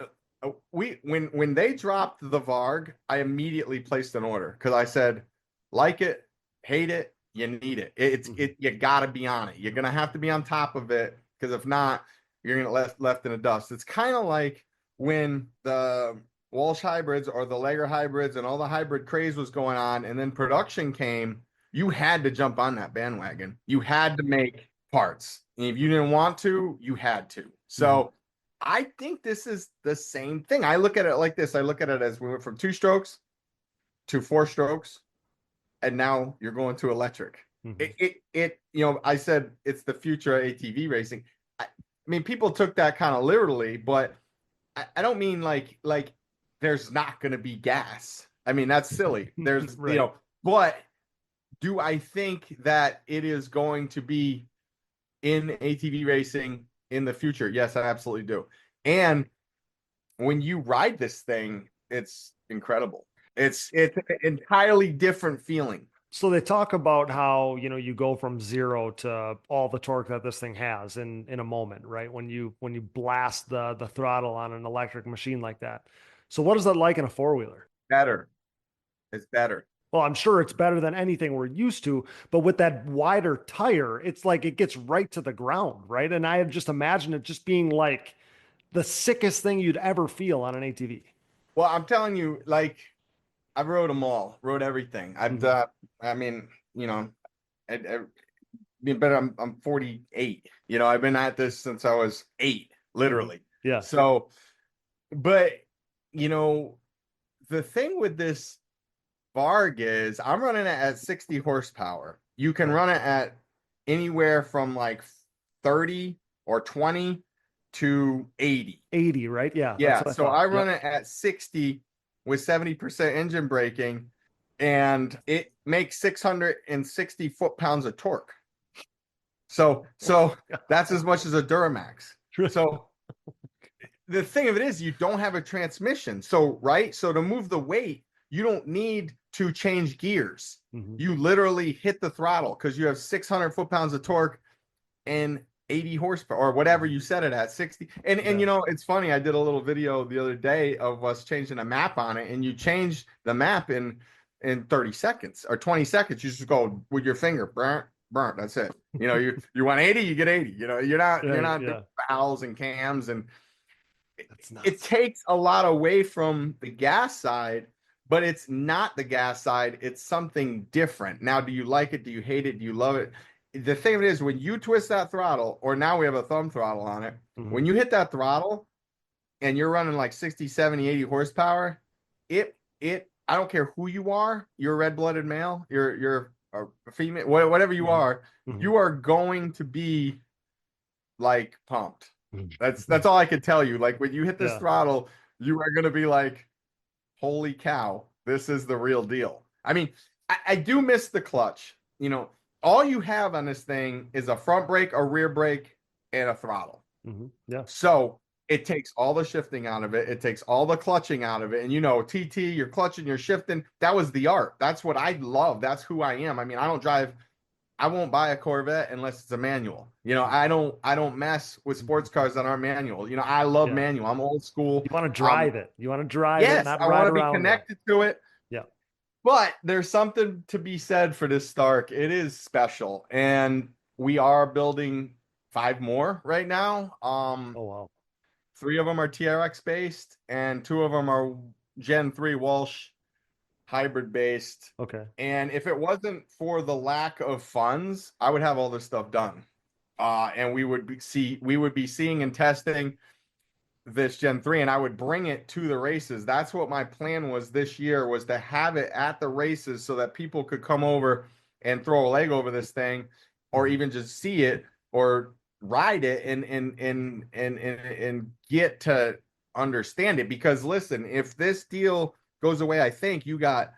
When they dropped the Varg, I immediately placed an order because I said, like it, hate it, you need it. You gotta be on it. You're gonna have to be on top of it, because if not, you're gonna get left in the dust. It's kind of like when the Walsh hybrids or the Lager hybrids and all the hybrid craze was going on, and then production came, you had to jump on that bandwagon. You had to make parts. And if you didn't want to, you had to. So I think this is the same thing. I look at it like this. I look at it as we went from 2 strokes to 4 strokes, and now you're going to electric. I said it's the future of ATV racing. I mean, people took that kind of literally, but I don't mean like there's not going to be gas. I mean, that's silly. There's, right. But do I think that it is going to be in ATV racing in the future? Yes, I absolutely do. And when you ride this thing, it's incredible. It's an entirely different feeling. So they talk about how, you go from 0 to all the torque that this thing has in a moment, right? When you blast the throttle on an electric machine like that. So what is that like in a four-wheeler? Better. It's better. Well, I'm sure it's better than anything we're used to, but with that wider tire, it's like it gets right to the ground, right? And I just imagine it just being like the sickest thing you'd ever feel on an ATV. Well, I'm telling you, like, I rode them all, rode everything. I've done, I mean, but I'm 48. I've been at this since I was 8, literally. Yeah. So, but the thing with this Varg is I'm running it at 60 horsepower. You can run it at anywhere from like 30 or 20 to 80. 80, right? Yeah. Yeah. So I run it at 60 with 70% engine braking, and it makes 660 foot-pounds of torque. So that's as much as a Duramax. So the thing of it is, you don't have a transmission. So to move the weight, you don't need to change gears. You literally hit the throttle because you have 600 foot-pounds of torque and 80 horsepower or whatever you set it at, 60. And it's funny, I did a little video the other day of us changing a map on it, and you change the map in 30 seconds or 20 seconds. You just go with your finger, burnt. That's it. You want 80, you get 80. You're not doing valves and cams, and it takes a lot away from the gas side, but it's not the gas side. It's something different. Now, do you like it? Do you hate it? Do you love it? The thing of it is, when you twist that throttle, or now we have a thumb throttle on it, when you hit that throttle and you're running like 60, 70, 80 horsepower, I don't care who you are, you're a red-blooded male, you're a female, whatever you are, you are going to be like pumped. That's all I can tell you. Like when you hit this throttle, you are going to be like, holy cow, this is the real deal. I mean, I do miss the clutch. All you have on this thing is a front brake, a rear brake, and a throttle. Yeah. So It takes all the shifting out of it. It takes all the clutching out of it. And TT, you're clutching, you're shifting. That was the art. That's what I love. That's who I am. I mean, I won't buy a Corvette unless it's a manual. I don't mess with sports cars that aren't manual. I love manual. I'm old school. You want to drive it. You want to drive it, not I ride want to around be connected to it. Yeah. But there's something to be said for this Stark. It is special. And we are building 5 more right now. Oh, wow. 3 of them are TRX based, and 2 of them are Gen 3 Walsh hybrid based. Okay. And if it wasn't for the lack of funds, I would have all this stuff done. And we would be seeing and testing this Gen 3, and I would bring it to the races. That's what my plan was this year, was to have it at the races so that people could come over and throw a leg over this thing, or even just see it or ride it and get to understand it. Because listen, if this deal goes away, I think you got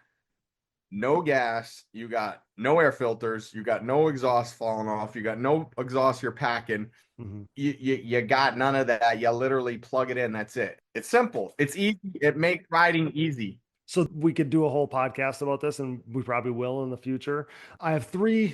no gas, you got no air filters, you got no exhaust falling off, you got no exhaust you're packing. Mm-hmm. You got none of that. You literally plug it in. That's it. It's simple. It's easy. It makes riding easy. So we could do a whole podcast about this, and we probably will in the future. I have 3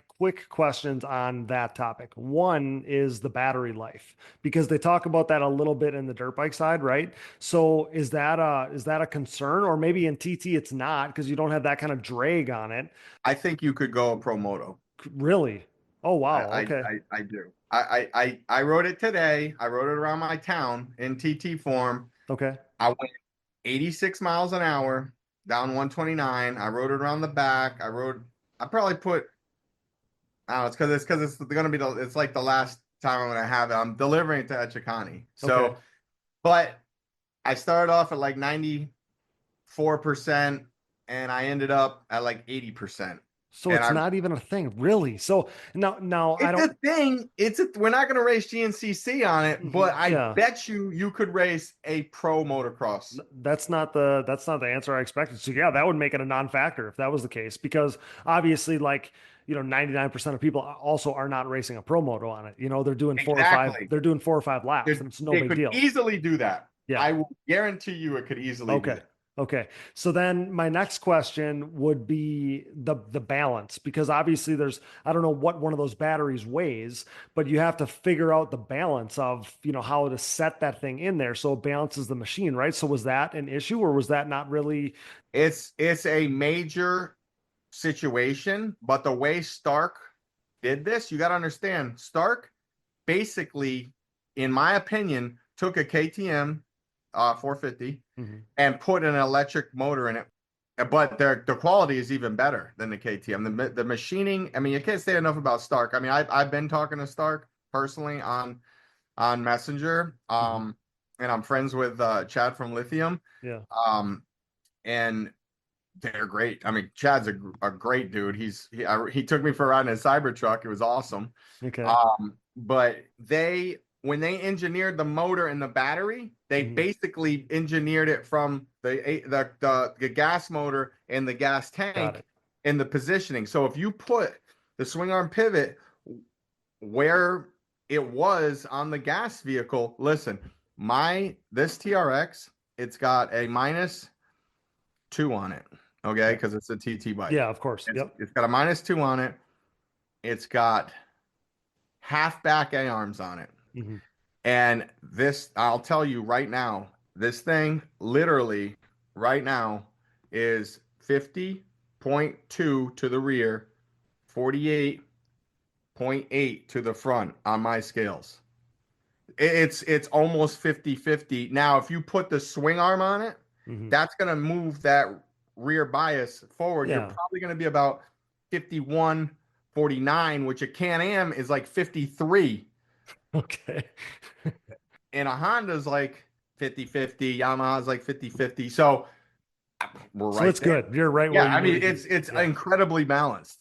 quick questions on that topic. One is the battery life, because they talk about that a little bit in the dirt bike side, right? So is that a concern? Or maybe in TT it's not, because you don't have that kind of drag on it. I think you could go a Pro Moto. Really? Oh wow. Okay. I do. I rode it today. I rode it around my town in TT form. Okay. I went 86 miles an hour down 129. I rode it around the back. I probably put, I don't know, it's because it's going to be it's like the last time I'm going to have it. I'm delivering it to Echeconnee. So, okay. But I started off at like 94%, and I ended up at like 80%. So it's not even a thing, really. So now it's I don't. It's a thing. We're not going to race GNCC on it, but I bet you could race a pro motocross. That's not the answer I expected. So yeah, that would make it a non-factor if that was the case, because obviously, 99% of people also are not racing a pro moto on it. They're doing 4 or 5. They're doing 4 or 5 laps. And it's no big deal. Easily do that. Yeah, I will guarantee you it could easily. Okay. Do that. Okay. So then my next question would be the balance, because obviously I don't know what one of those batteries weighs, but you have to figure out the balance of, how to set that thing in there so it balances the machine, right? So was that an issue, or was that not really? It's a major situation, but the way Stark did this, you got to understand, Stark basically, in my opinion, took a KTM 450 and put an electric motor in it, but the quality is even better than the KTM. The machining, I mean, you can't say enough about Stark. I mean, I've been talking to Stark personally on Messenger, and I'm friends with Chad from Lithium. Yeah. And they're great. I mean, Chad's a great dude. He took me for a ride in his Cybertruck. It was awesome. Okay. But when they engineered the motor and the battery, they basically engineered it from the gas motor and the gas tank and the positioning. So if you put the swing arm pivot where it was on the gas vehicle, listen, this TRX, it's got a -2 on it. Okay, because it's a TT bike. Yeah, of course. It's got a -2 on it. It's got half back A-arms on it. And this, I'll tell you right now, this thing literally right now is 50.2 to the rear, 48.8 to the front on my scales. It's almost 50-50. Now, if you put the swing arm on it, that's going to move that rear bias forward. Yeah. You're probably going to be about 51-49, which a Can-Am is like 53. Okay. And a Honda's like 50-50, Yamaha's like 50-50. So we're right. So it's there. good. You're right. Yeah, I mean, it's incredibly balanced.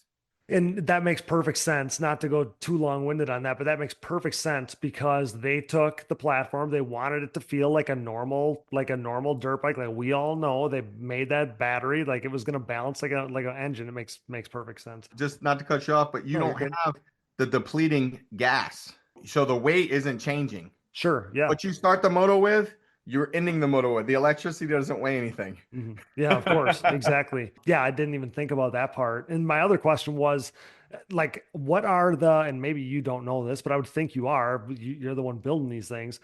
And that makes perfect sense, not to go too long-winded on that, but that makes perfect sense because they took the platform, they wanted it to feel like a normal dirt bike. Like we all know, they made that battery like it was going to balance like an engine. It makes perfect sense. Just not to cut you off, but you don't have the depleting gas. So the weight isn't changing. Sure. Yeah. What you start the motor with, you're ending the motor with. The electricity doesn't weigh anything. Yeah, of course. Exactly. Yeah. I didn't even think about that part. And my other question was like, what are and maybe you don't know this, but I would think you are, you're the one building these things.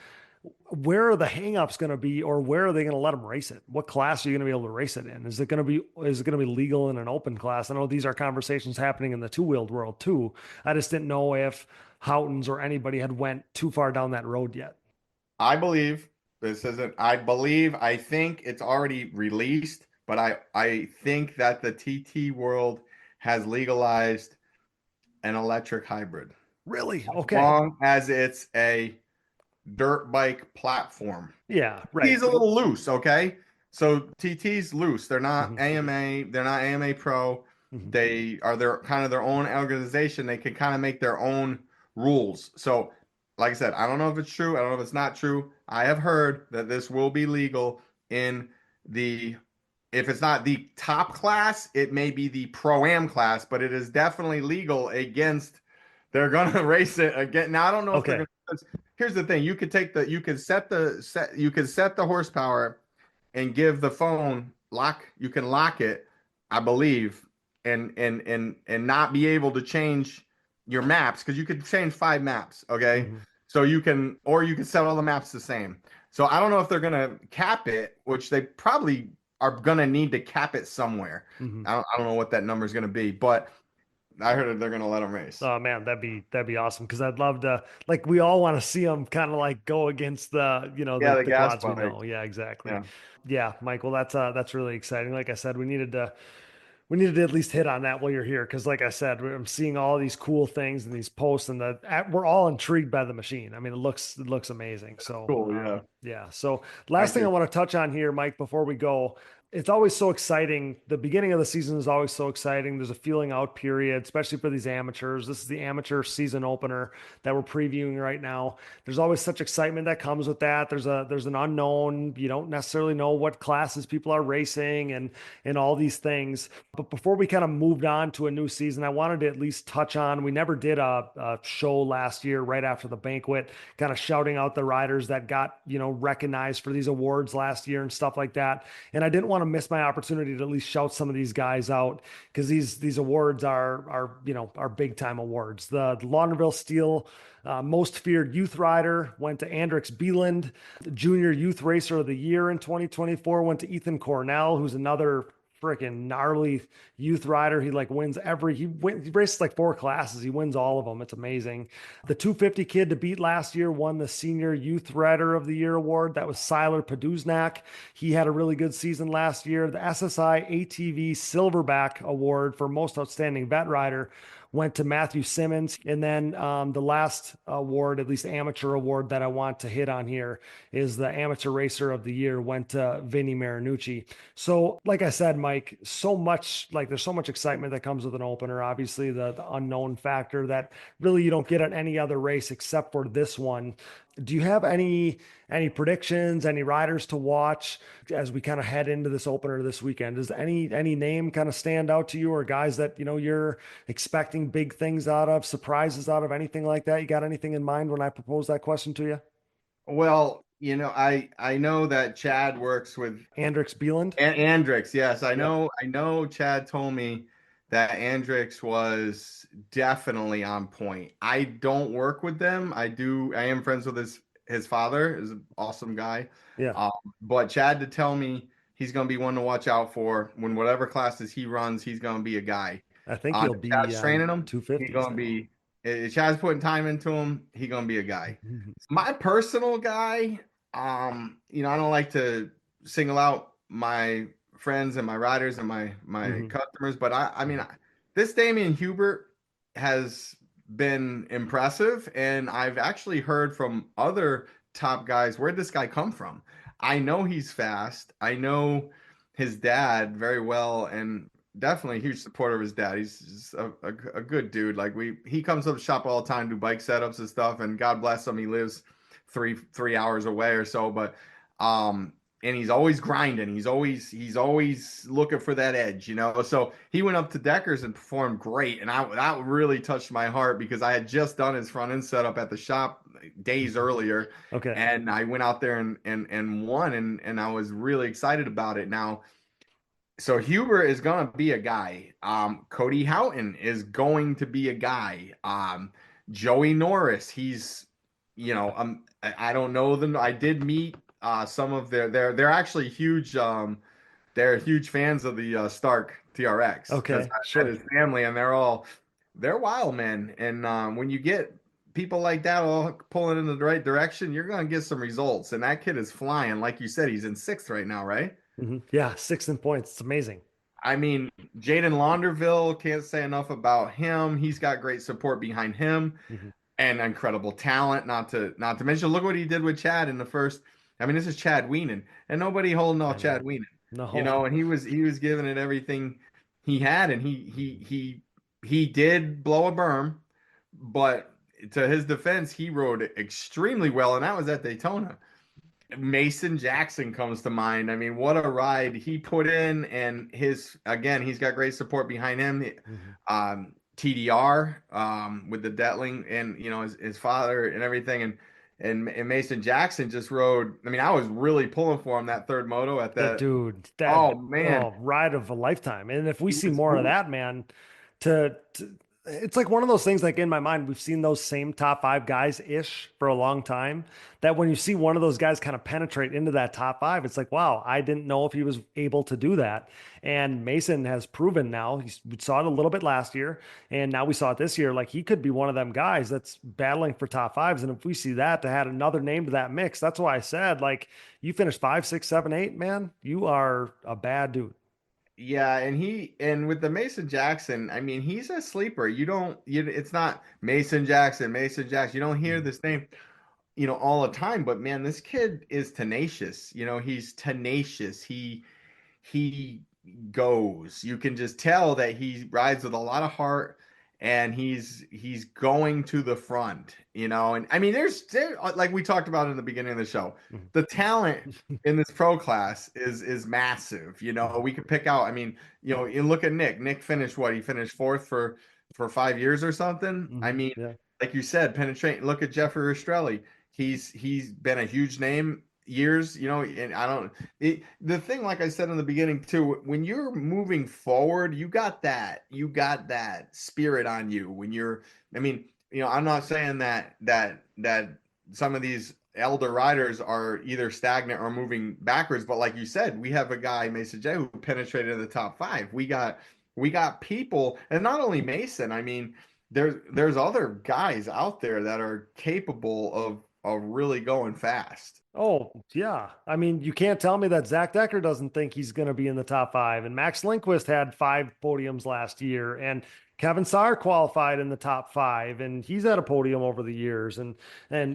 Where are the hangups going to be, or where are they going to let them race it? What class are you going to be able to race it in? Is it going to be legal in an open class? I know these are conversations happening in the two-wheeled world too. I just didn't know if Houghton's or anybody had went too far down that road yet. I believe I think it's already released, but I think that the TT world has legalized an electric hybrid. Really? As Okay. long as it's a dirt bike platform. Yeah, right. TT's a little loose, okay? So TT's loose. They're not Mhm. AMA, they're not AMA Pro. Mhm. They are their kind of their own organization. They can kind of make their own rules. So, like I said, I don't know if it's true. I don't know if it's not true. I have heard that this will be legal in if it's not the top class, it may be the Pro-Am class, but it is definitely legal against, they're going to race it again. Now, I don't know if they're Okay. going to, here's the thing. You could set the horsepower and give the phone you can lock it, I believe, and not be able to change your maps, because you could change 5 maps, okay? Mhm. So you can set all the maps the same. So I don't know if they're gonna cap it, which they probably are gonna need to cap it somewhere. Mhm. I don't know what that number is gonna be, but I heard that they're gonna let them race. Oh man, that'd be awesome. Cause I'd love to, like, we all want to see them kind of like go against the, Yeah, the the gas quads we bike. know. Yeah, exactly. Yeah. Yeah, Michael, that's really exciting. Like I said, we needed to at least hit on that while you're here. Cause like I said, I'm seeing all these cool things and these posts, and we're all intrigued by the machine. I mean, it looks amazing. So, Cool. Yeah. yeah. So I last thing I do. want to touch on here, Mike, before we go, it's always so exciting. The beginning of the season is always so exciting. There's a feeling out period, especially for these amateurs. This is the amateur season opener that we're previewing right now. There's always such excitement that comes with that. There's an unknown. You don't necessarily know what classes people are racing and all these things. But before we kind of moved on to a new season, I wanted to at least touch on, we never did a show last year right after the banquet, kind of shouting out the riders that got, recognized for these awards last year and stuff like that. And I didn't want to miss my opportunity to at least shout some of these guys out, because these awards are big time awards. The Lauderdale Steel most feared youth rider went to Andrix Bieland. Junior Youth Racer of the Year in 2024 went to Ethan Cornell, who's another freaking gnarly youth rider. He he races like 4 classes. He wins all of them. It's amazing. The 250 kid to beat last year won the Senior Youth Rider of the Year award. That was Siler Paduznak. He had a really good season last year. The SSI ATV Silverback Award for Most Outstanding Vet Rider went to Matthew Simmons. And then the last award, at least amateur award that I want to hit on here, is the Amateur Racer of the Year went to Vinny Marinucci. So like I said, Mike, there's so much excitement that comes with an opener. Obviously the unknown factor that really you don't get at any other race except for this one. Do you have any predictions, any riders to watch as we kind of head into this opener this weekend? Does any name kind of stand out to you, or guys that you're expecting big things out of, surprises out of, anything like that? You got anything in mind when I propose that question to you? Well, I know that Chad works with Andrix Bieland? Andrix. Yes, I Yep. know. I know. Chad told me that Andrix was definitely on point. I don't work with them. I do. I am friends with his father. Is an awesome guy. Yeah. But Chad did tell me he's going to be one to watch out for. When whatever classes he runs, he's going to be a guy. I think he'll be Chad's training him. 250s He's going to now. be. If Chad's putting time into him, he's going to be a guy. My personal guy, I don't like to single out my friends and my riders and my customers, but I mean, this Damian Hubert has been impressive, and I've actually heard from other top guys, where'd this guy come from? I know he's fast. I know his dad very well, and definitely a huge supporter of his dad. He's just a good dude. Like he comes up to shop all the time, do bike setups and stuff, and God bless him, he lives three hours away or so, but and he's always grinding. He's always looking for that edge, So he went up to Deckers and performed great, and that really touched my heart, because I had just done his front end setup at the shop days earlier. Okay. And I went out there and won, and I was really excited about it. Now, so Huber is going to be a guy. Cody Houghton is going to be a guy. Joey Norris, he's, I don't know them. I did meet some of they're actually huge. They're huge fans of the Stark TRX. Okay, sure. His family, and they're wild men. And when you get people like that all pulling in the right direction, you're going to get some results. And that kid is flying. Like you said, he's in 6th right now, right? Mm-hmm. Yeah, 6th in points. It's amazing. I mean, Jaden Launderville, can't say enough about him. He's got great support behind him and incredible talent. Not to mention, look what he did with Chad in the first. I mean, this is Chad Weenan, and nobody holding off Chad Weenan. No. And he was giving it everything he had, and he did blow a berm, but to his defense, he rode extremely well, and that was at Daytona. Mason Jackson comes to mind. I mean, what a ride he put in, and he's got great support behind him. TDR with the Detling and his father and everything, and Mason Jackson just rode. I mean, I was really pulling for him that third moto at that dude. Ride of a lifetime. And if we see more of that, man, it's like one of those things, like in my mind, we've seen those same top 5 guys ish for a long time, that when you see one of those guys kind of penetrate into that top 5, it's like, wow, I didn't know if he was able to do that. And Mason has proven now, we saw it a little bit last year, and now we saw it this year. Like, he could be one of them guys that's battling for top 5s. And if we see that, to add another name to that mix, that's why I said, like, you finish 5, 6, 7, 8, man, you are a bad dude. Yeah, and with the Mason Jackson, I mean, he's a sleeper. It's not Mason Jackson. You don't hear this name, all the time, but man, this kid is tenacious. He's tenacious. He goes. You can just tell that he rides with a lot of heart, and he's going to the front, and I mean, there's like we talked about in the beginning of the show, the talent in this pro class is massive. We could pick out, I mean, you look at Nick finished what? He finished 4th for 5 years or something. I mean, like you said, penetrate. Look at Jeffrey Rastrelli. He's been a huge name years, and the thing, like I said in the beginning too, when you're moving forward, you got that spirit on you when you're, I mean, I'm not saying that some of these elder riders are either stagnant or moving backwards, but like you said, we have a guy, Mason J, who penetrated in the top 5. We got people, and not only Mason, I mean, there's other guys out there that are capable of really going fast. Oh, yeah. I mean, you can't tell me that Zach Decker doesn't think he's going to be in the top 5. And Max Lindquist had 5 podiums last year. And Kevin Saar qualified in the top 5. And he's had a podium over the years. And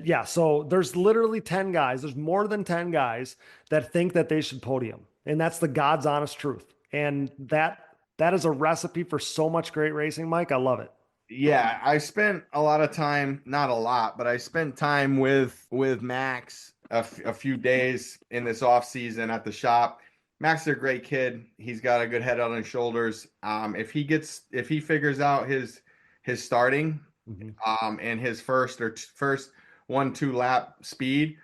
yeah, so there's literally 10 guys. There's more than 10 guys that think that they should podium. And that's the God's honest truth. And that is a recipe for so much great racing, Mike. I love it. Yeah, I spent a lot of time, not a lot, but I spent time with Max a few days in this off season at the shop. Max is a great kid. He's got a good head on his shoulders. If he figures out his starting, and his first 1-2 lap speed,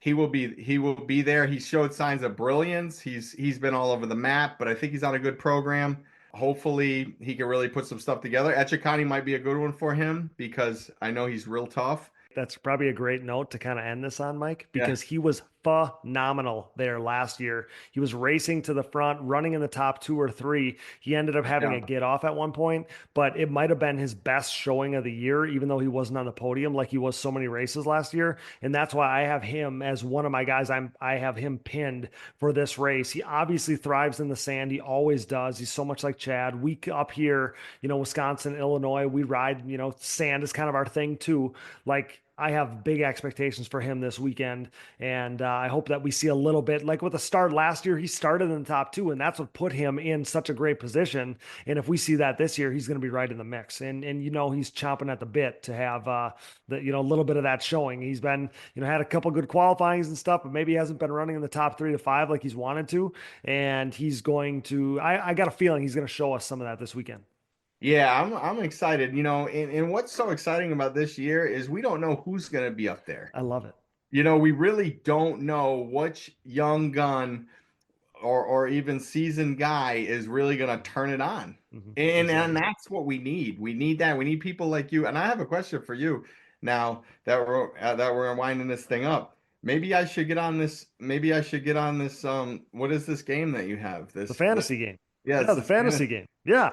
he will be there. He showed signs of brilliance. He's been all over the map, but I think he's on a good program. Hopefully he can really put some stuff together. Echeconnee might be a good one for him because I know he's real tough. That's probably a great note to kind of end this on, Mike, because he was phenomenal there last year. He was racing to the front, running in the top 2 or 3. He ended up having a get off at one point, but it might have been his best showing of the year, even though he wasn't on the podium like he was so many races last year. And that's why I have him as one of my guys. I have him pinned for this race. He obviously thrives in the sand. He always does. He's so much like Chad. We up here, Wisconsin, Illinois, we ride, sand is kind of our thing too. Like, I have big expectations for him this weekend, and I hope that we see a little bit, like with the start last year, he started in the top 2, and that's what put him in such a great position. And if we see that this year, he's going to be right in the mix. And he's chomping at the bit to have a little bit of that showing. He's been, had a couple good qualifyings and stuff, but maybe he hasn't been running in the top 3 to 5 like he's wanted to. And he's going to, I got a feeling he's going to show us some of that this weekend. Yeah, I'm excited. And what's so exciting about this year is we don't know who's going to be up there. I love it. We really don't know which young gun or even seasoned guy is really going to turn it on. And Exactly. that's what we need. We need that. We need people like you. And I have a question for you now that we're winding this thing up. Maybe I should get on this. Maybe I should get on this. What is this game that you have? The This fantasy game. Yeah, yes, the this fantasy game. Yeah.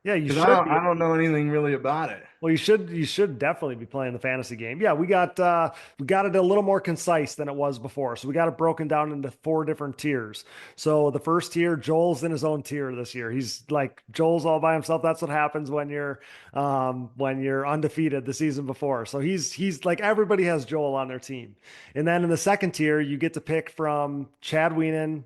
Yeah, you because should be. I don't know anything really about it. Well, you should definitely be playing the fantasy game. Yeah, we got it a little more concise than it was before. So we got it broken down into 4 different tiers. So the first tier, Joel's in his own tier this year. He's like Joel's all by himself. That's what happens when you're undefeated the season before. So he's like everybody has Joel on their team. And then in the second tier, you get to pick from Chad Weenan,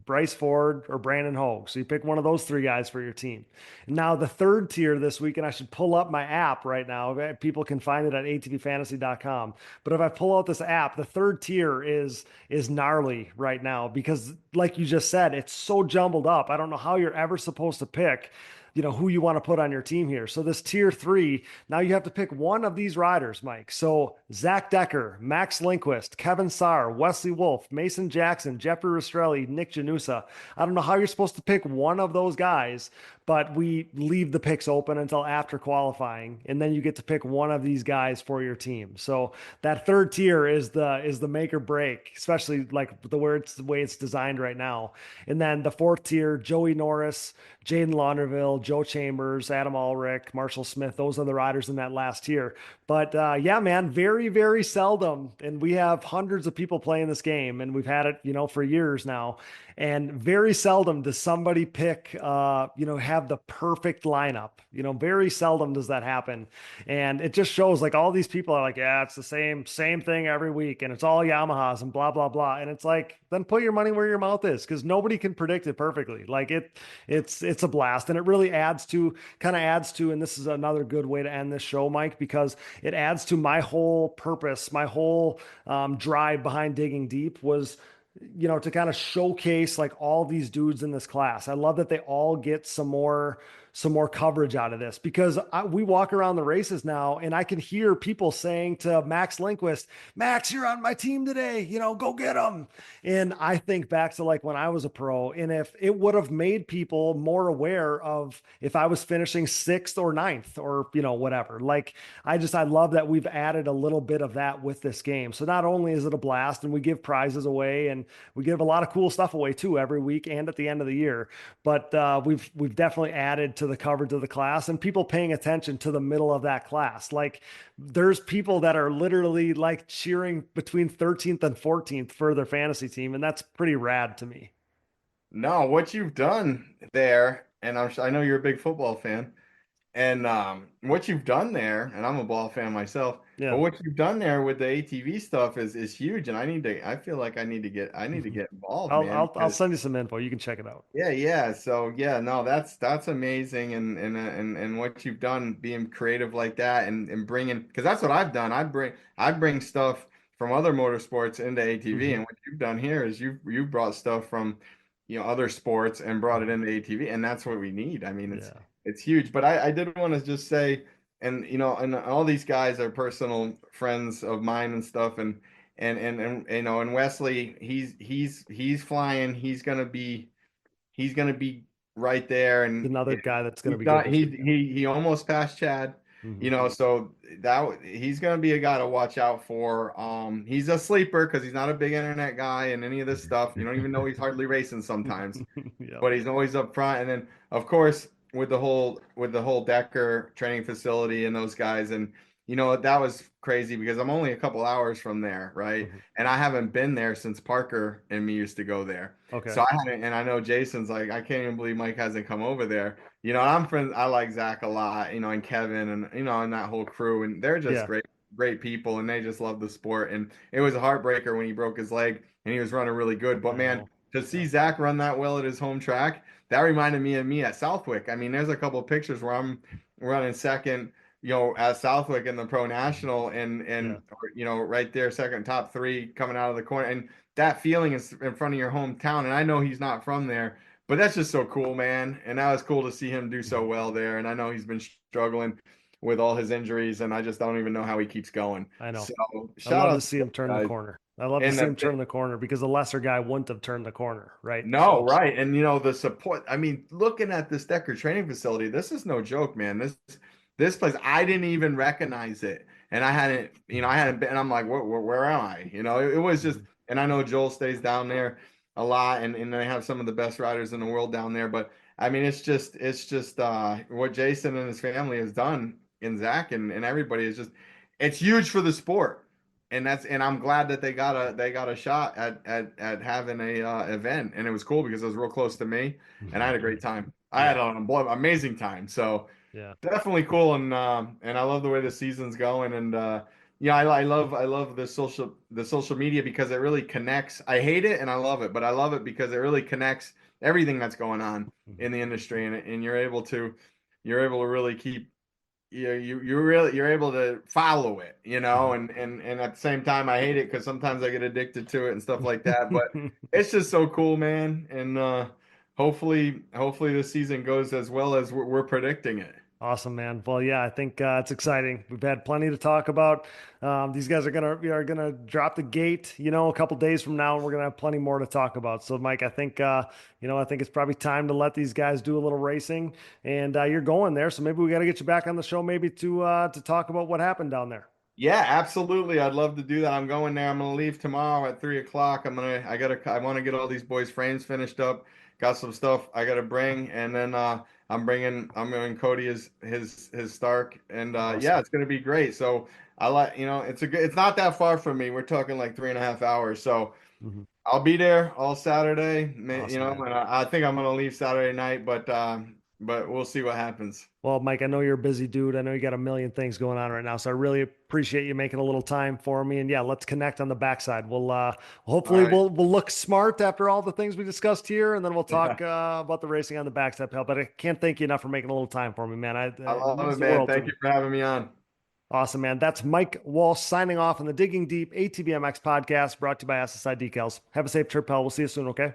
Bryce Ford, or Brandon Hogue. So you pick one of those 3 guys for your team. Now, the third tier this week, and I should pull up my app right now. People can find it at atvfantasy.com. But if I pull out this app, the third tier is gnarly right now because, like you just said, it's so jumbled up. I don't know how you're ever supposed to pick who you want to put on your team here. So this tier 3, now you have to pick one of these riders, Mike. So Zach Decker, Max Lindquist, Kevin Saar, Wesley Wolf, Mason Jackson, Jeffrey Rastrelli, Nick Janusa. I don't know how you're supposed to pick one of those guys, but we leave the picks open until after qualifying, and then you get to pick one of these guys for your team. So that third tier is the make or break, especially like the way it's designed right now. And then the fourth tier, Joey Norris, Jaden Launderville, Joe Chambers, Adam Ulrich, Marshall Smith. Those are the riders in that last tier. But yeah, man, very, very seldom. And we have hundreds of people playing this game, and we've had it, for years now. And very seldom does somebody pick, have the perfect lineup. Very seldom does that happen. And it just shows like all these people are like, yeah, it's the same thing every week. And it's all Yamahas and blah, blah, blah. And it's like, then put your money where your mouth is because nobody can predict it perfectly. Like it's a blast. And it really adds to, and this is another good way to end this show, Mike, because it adds to my whole purpose, my whole drive behind Digging Deep was to kind of showcase like all these dudes in this class. I love that they all get some more coverage out of this because we walk around the races now and I can hear people saying to Max Lindquist, Max, you're on my team today, go get him. And I think back to like when I was a pro, and if it would have made people more aware of if I was finishing 6th or 9th or, whatever, like I love that we've added a little bit of that with this game. So not only is it a blast and we give prizes away and we give a lot of cool stuff away too every week and at the end of the year, but we've definitely added to the coverage of the class and people paying attention to the middle of that class. Like there's people that are literally like cheering between 13th and 14th for their fantasy team. And that's pretty rad to me. No, what you've done there, and I know you're a big football fan, and what you've done there, and I'm a ball fan myself, Yeah. but what you've done there with the ATV stuff is huge, and I feel like I need to get involved, man. I'll send you some info. You can check it out. Yeah. So yeah, no, that's amazing, and what you've done, being creative like that, and bringing, because that's what I've done. I bring stuff from other motorsports into ATV, and what you've done here is you brought stuff from other sports and brought it into ATV, and that's what we need. I mean, it's huge. But I did want to just say, and all these guys are personal friends of mine and stuff, and Wesley, he's flying. He's gonna be right there, and Another guy that's going to be good. he almost passed Chad. So that he's gonna be a guy to watch out for. He's a sleeper because he's not a big internet guy and any of this stuff. You don't even know he's hardly racing sometimes, Yep. but he's always up front. And then of course with the whole Decker training facility and those guys, and that was crazy because I'm only a couple hours from there, right? And I haven't been there since Parker and me used to go there. Okay. So I haven't, and I know Jason's like, I can't even believe Mike hasn't come over there. I'm friends. I like Zach a lot, and Kevin, and and that whole crew, and they're just great people, and they just love the sport. And it was a heartbreaker when he broke his leg, and he was running really good. But man, to see Zach run that well at his home track, that reminded me of me at Southwick. I mean, there's a couple of pictures where I'm running second, at Southwick in the Pro National, and right there, second, top 3 coming out of the corner, and that feeling is in front of your hometown. And I know he's not from there, but that's just so cool, man. And now it's cool to see him do so well there. And I know he's been struggling with all his injuries, and I just don't even know how he keeps going. I know. So I shout love out to see him turn the guys. corner. I love to And see him turn the corner because the lesser guy wouldn't have turned the corner, right? no, right. And the support. I mean, looking at this Decker training facility, this is no joke, man. This place, I didn't even recognize it. And I hadn't been, and I'm like, where am I? It was just, and I know Joel stays down there a lot, and they have some of the best riders in the world down there. But I mean, it's just what Jason and his family has done, and Zach and everybody is just, it's huge for the sport. And I'm glad that they got a shot at having a event, and it was cool because it was real close to me, and I had a great time. I had an amazing time. So Yeah. definitely cool, and I love the way the season's going, and I love the social media because it really connects. I hate it and I love it, but I love it because it really connects everything that's going on in the industry, and you're able to really keep you're able to follow it, and at the same time I hate it because sometimes I get addicted to it and stuff like that, but it's just so cool, man. And hopefully this season goes as well as we're predicting it. Awesome, man. Well, yeah, I think it's exciting. We've had plenty to talk about. These guys are gonna drop the gate, a couple days from now, and we're gonna have plenty more to talk about. So, Mike, I think I think it's probably time to let these guys do a little racing. And you're going there, so maybe we got to get you back on the show, maybe to talk about what happened down there. Yeah, absolutely. I'd love to do that. I'm going there. I'm gonna leave tomorrow at 3:00. I want to get all these boys' frames finished up. Got some stuff I gotta bring, and then I'm bringing Cody his Stark, and Awesome. Yeah, it's gonna be great. So it's not that far from me. We're talking like 3.5 hours. So I'll be there all Saturday. Awesome, And I think I'm gonna leave Saturday night, but we'll see what happens. Well, Mike, I know you're a busy dude. I know you got a million things going on right now, so I really appreciate you making a little time for me. And yeah, let's connect on the backside. We'll hopefully we'll look smart after all the things we discussed here, and then we'll talk about the racing on the backside, pal. But I can't thank you enough for making a little time for me, man. I love it, man. Thank you for having me on. Awesome, man. That's Mike Walsh signing off on the Digging Deep ATVMX podcast, brought to you by SSI Decals. Have a safe trip, pal. We'll see you soon, okay?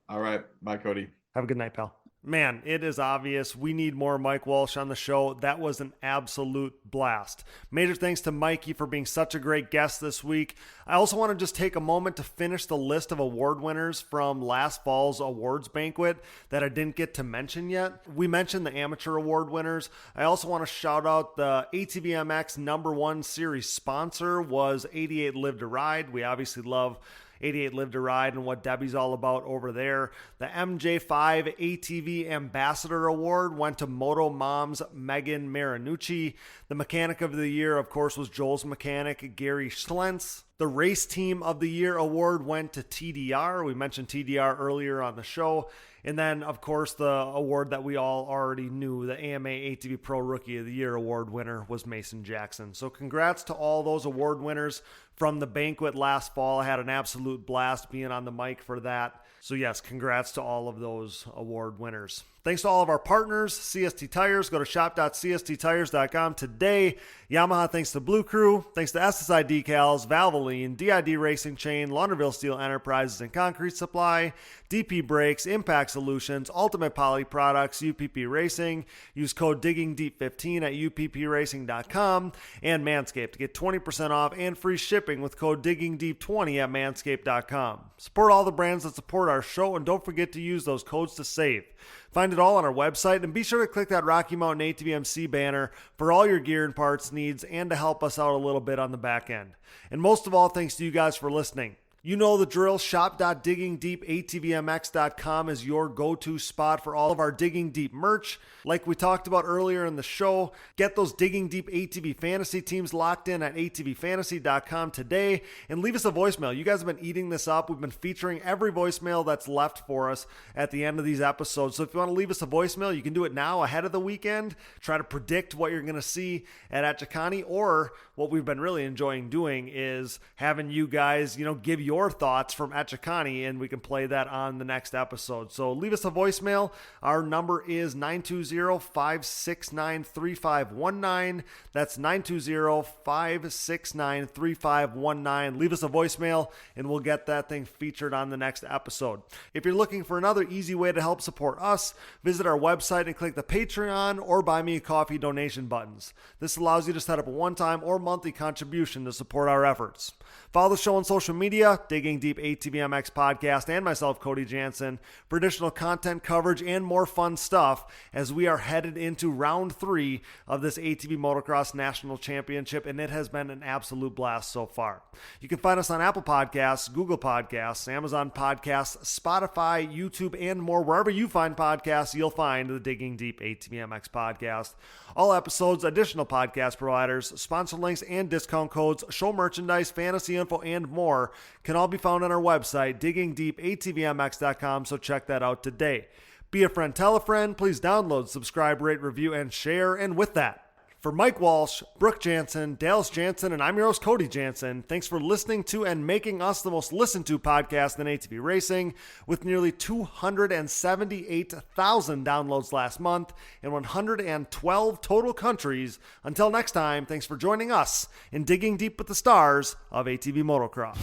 All right. Bye, Cody. Have a good night, pal. Man, it is obvious we need more Mike Walsh on the show. That was an absolute blast. Major thanks to Mikey for being such a great guest this week. I also want to just take a moment to finish the list of award winners from last fall's awards banquet that I didn't get to mention yet. We mentioned the amateur award winners. I also want to shout out the ATVMX #1 series sponsor was 88 Live to Ride. We obviously love 88 Live to Ride and what Debbie's all about over there. The MJ5 ATV Ambassador Award went to Moto Mom's Megan Marinucci. The Mechanic of the Year, of course, was Joel's mechanic, Gary Schlentz. The Race Team of the Year award went to TDR. We mentioned TDR earlier on the show. And then, of course, the award that we all already knew, the AMA ATV Pro Rookie of the Year award winner was Mason Jackson. So congrats to all those award winners from the banquet last fall. I had an absolute blast being on the mic for that. So yes, congrats to all of those award winners. Thanks to all of our partners, CST Tires. Go to shop.csttires.com today. Yamaha, thanks to Blue Crew. Thanks to SSI Decals, Valvoline, DID Racing Chain, Launderville Steel Enterprises and Concrete Supply, DP Brakes, Impact Solutions, Ultimate Poly Products, UPP Racing. Use code DIGGINGDEEP15 at uppracing.com, and Manscaped to get 20% off and free shipping with code DIGGINGDEEP20 at manscaped.com. Support all the brands that support our show, and don't forget to use those codes to save. Find it all on our website, and be sure to click that Rocky Mountain ATVMC banner for all your gear and parts needs and to help us out a little bit on the back end. And most of all, thanks to you guys for listening. You know the drill. Shop.diggingdeepatvmx.com is your go-to spot for all of our Digging Deep merch. Like we talked about earlier in the show, get those Digging Deep ATV fantasy teams locked in at atvfantasy.com today, and leave us a voicemail. You guys have been eating this up. We've been featuring every voicemail that's left for us at the end of these episodes. So if you want to leave us a voicemail, you can do it now ahead of the weekend. Try to predict what you're going to see at Echeconnee, or what we've been really enjoying doing is having you guys, give your your thoughts from Echeconnee, and we can play that on the next episode. So leave us a voicemail. Our number is 920-569-3519. That's 920-569-3519. Leave us a voicemail, and we'll get that thing featured on the next episode. If you're looking for another easy way to help support us, visit our website and click the Patreon or Buy Me a Coffee donation buttons. This allows you to set up a one-time or monthly contribution to support our efforts. Follow the show on social media, Digging Deep ATVMX Podcast, and myself, Cody Jansen, for additional content coverage and more fun stuff as we are headed into round 3 of this ATV Motocross National Championship, and it has been an absolute blast so far. You can find us on Apple Podcasts, Google Podcasts, Amazon Podcasts, Spotify, YouTube, and more. Wherever you find podcasts, you'll find the Digging Deep ATVMX Podcast. All episodes, additional podcast providers, sponsor links, and discount codes, show merchandise, fantasy info, and more can all be found on our website, diggingdeepatvmx.com, so check that out today. Be a friend, tell a friend, please download, subscribe, rate, review, and share. And with that, for Mike Walsh, Brooke Jansen, Dallas Jansen, and I'm your host, Cody Jansen, thanks for listening to and making us the most listened to podcast in ATV racing, with nearly 278,000 downloads last month in 112 total countries. Until next time, thanks for joining us in Digging Deep with the Stars of ATV Motocross.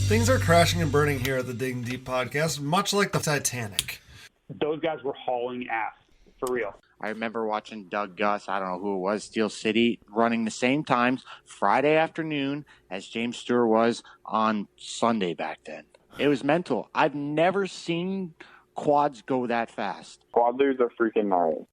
Things are crashing and burning here at the Digging Deep podcast, much like the Titanic. Those guys were hauling ass, for real. I remember watching Doug Gus, I don't know who it was, Steel City, running the same times Friday afternoon as James Stewart was on Sunday back then. It was mental. I've never seen quads go that fast. Quad dudes are freaking gnarly.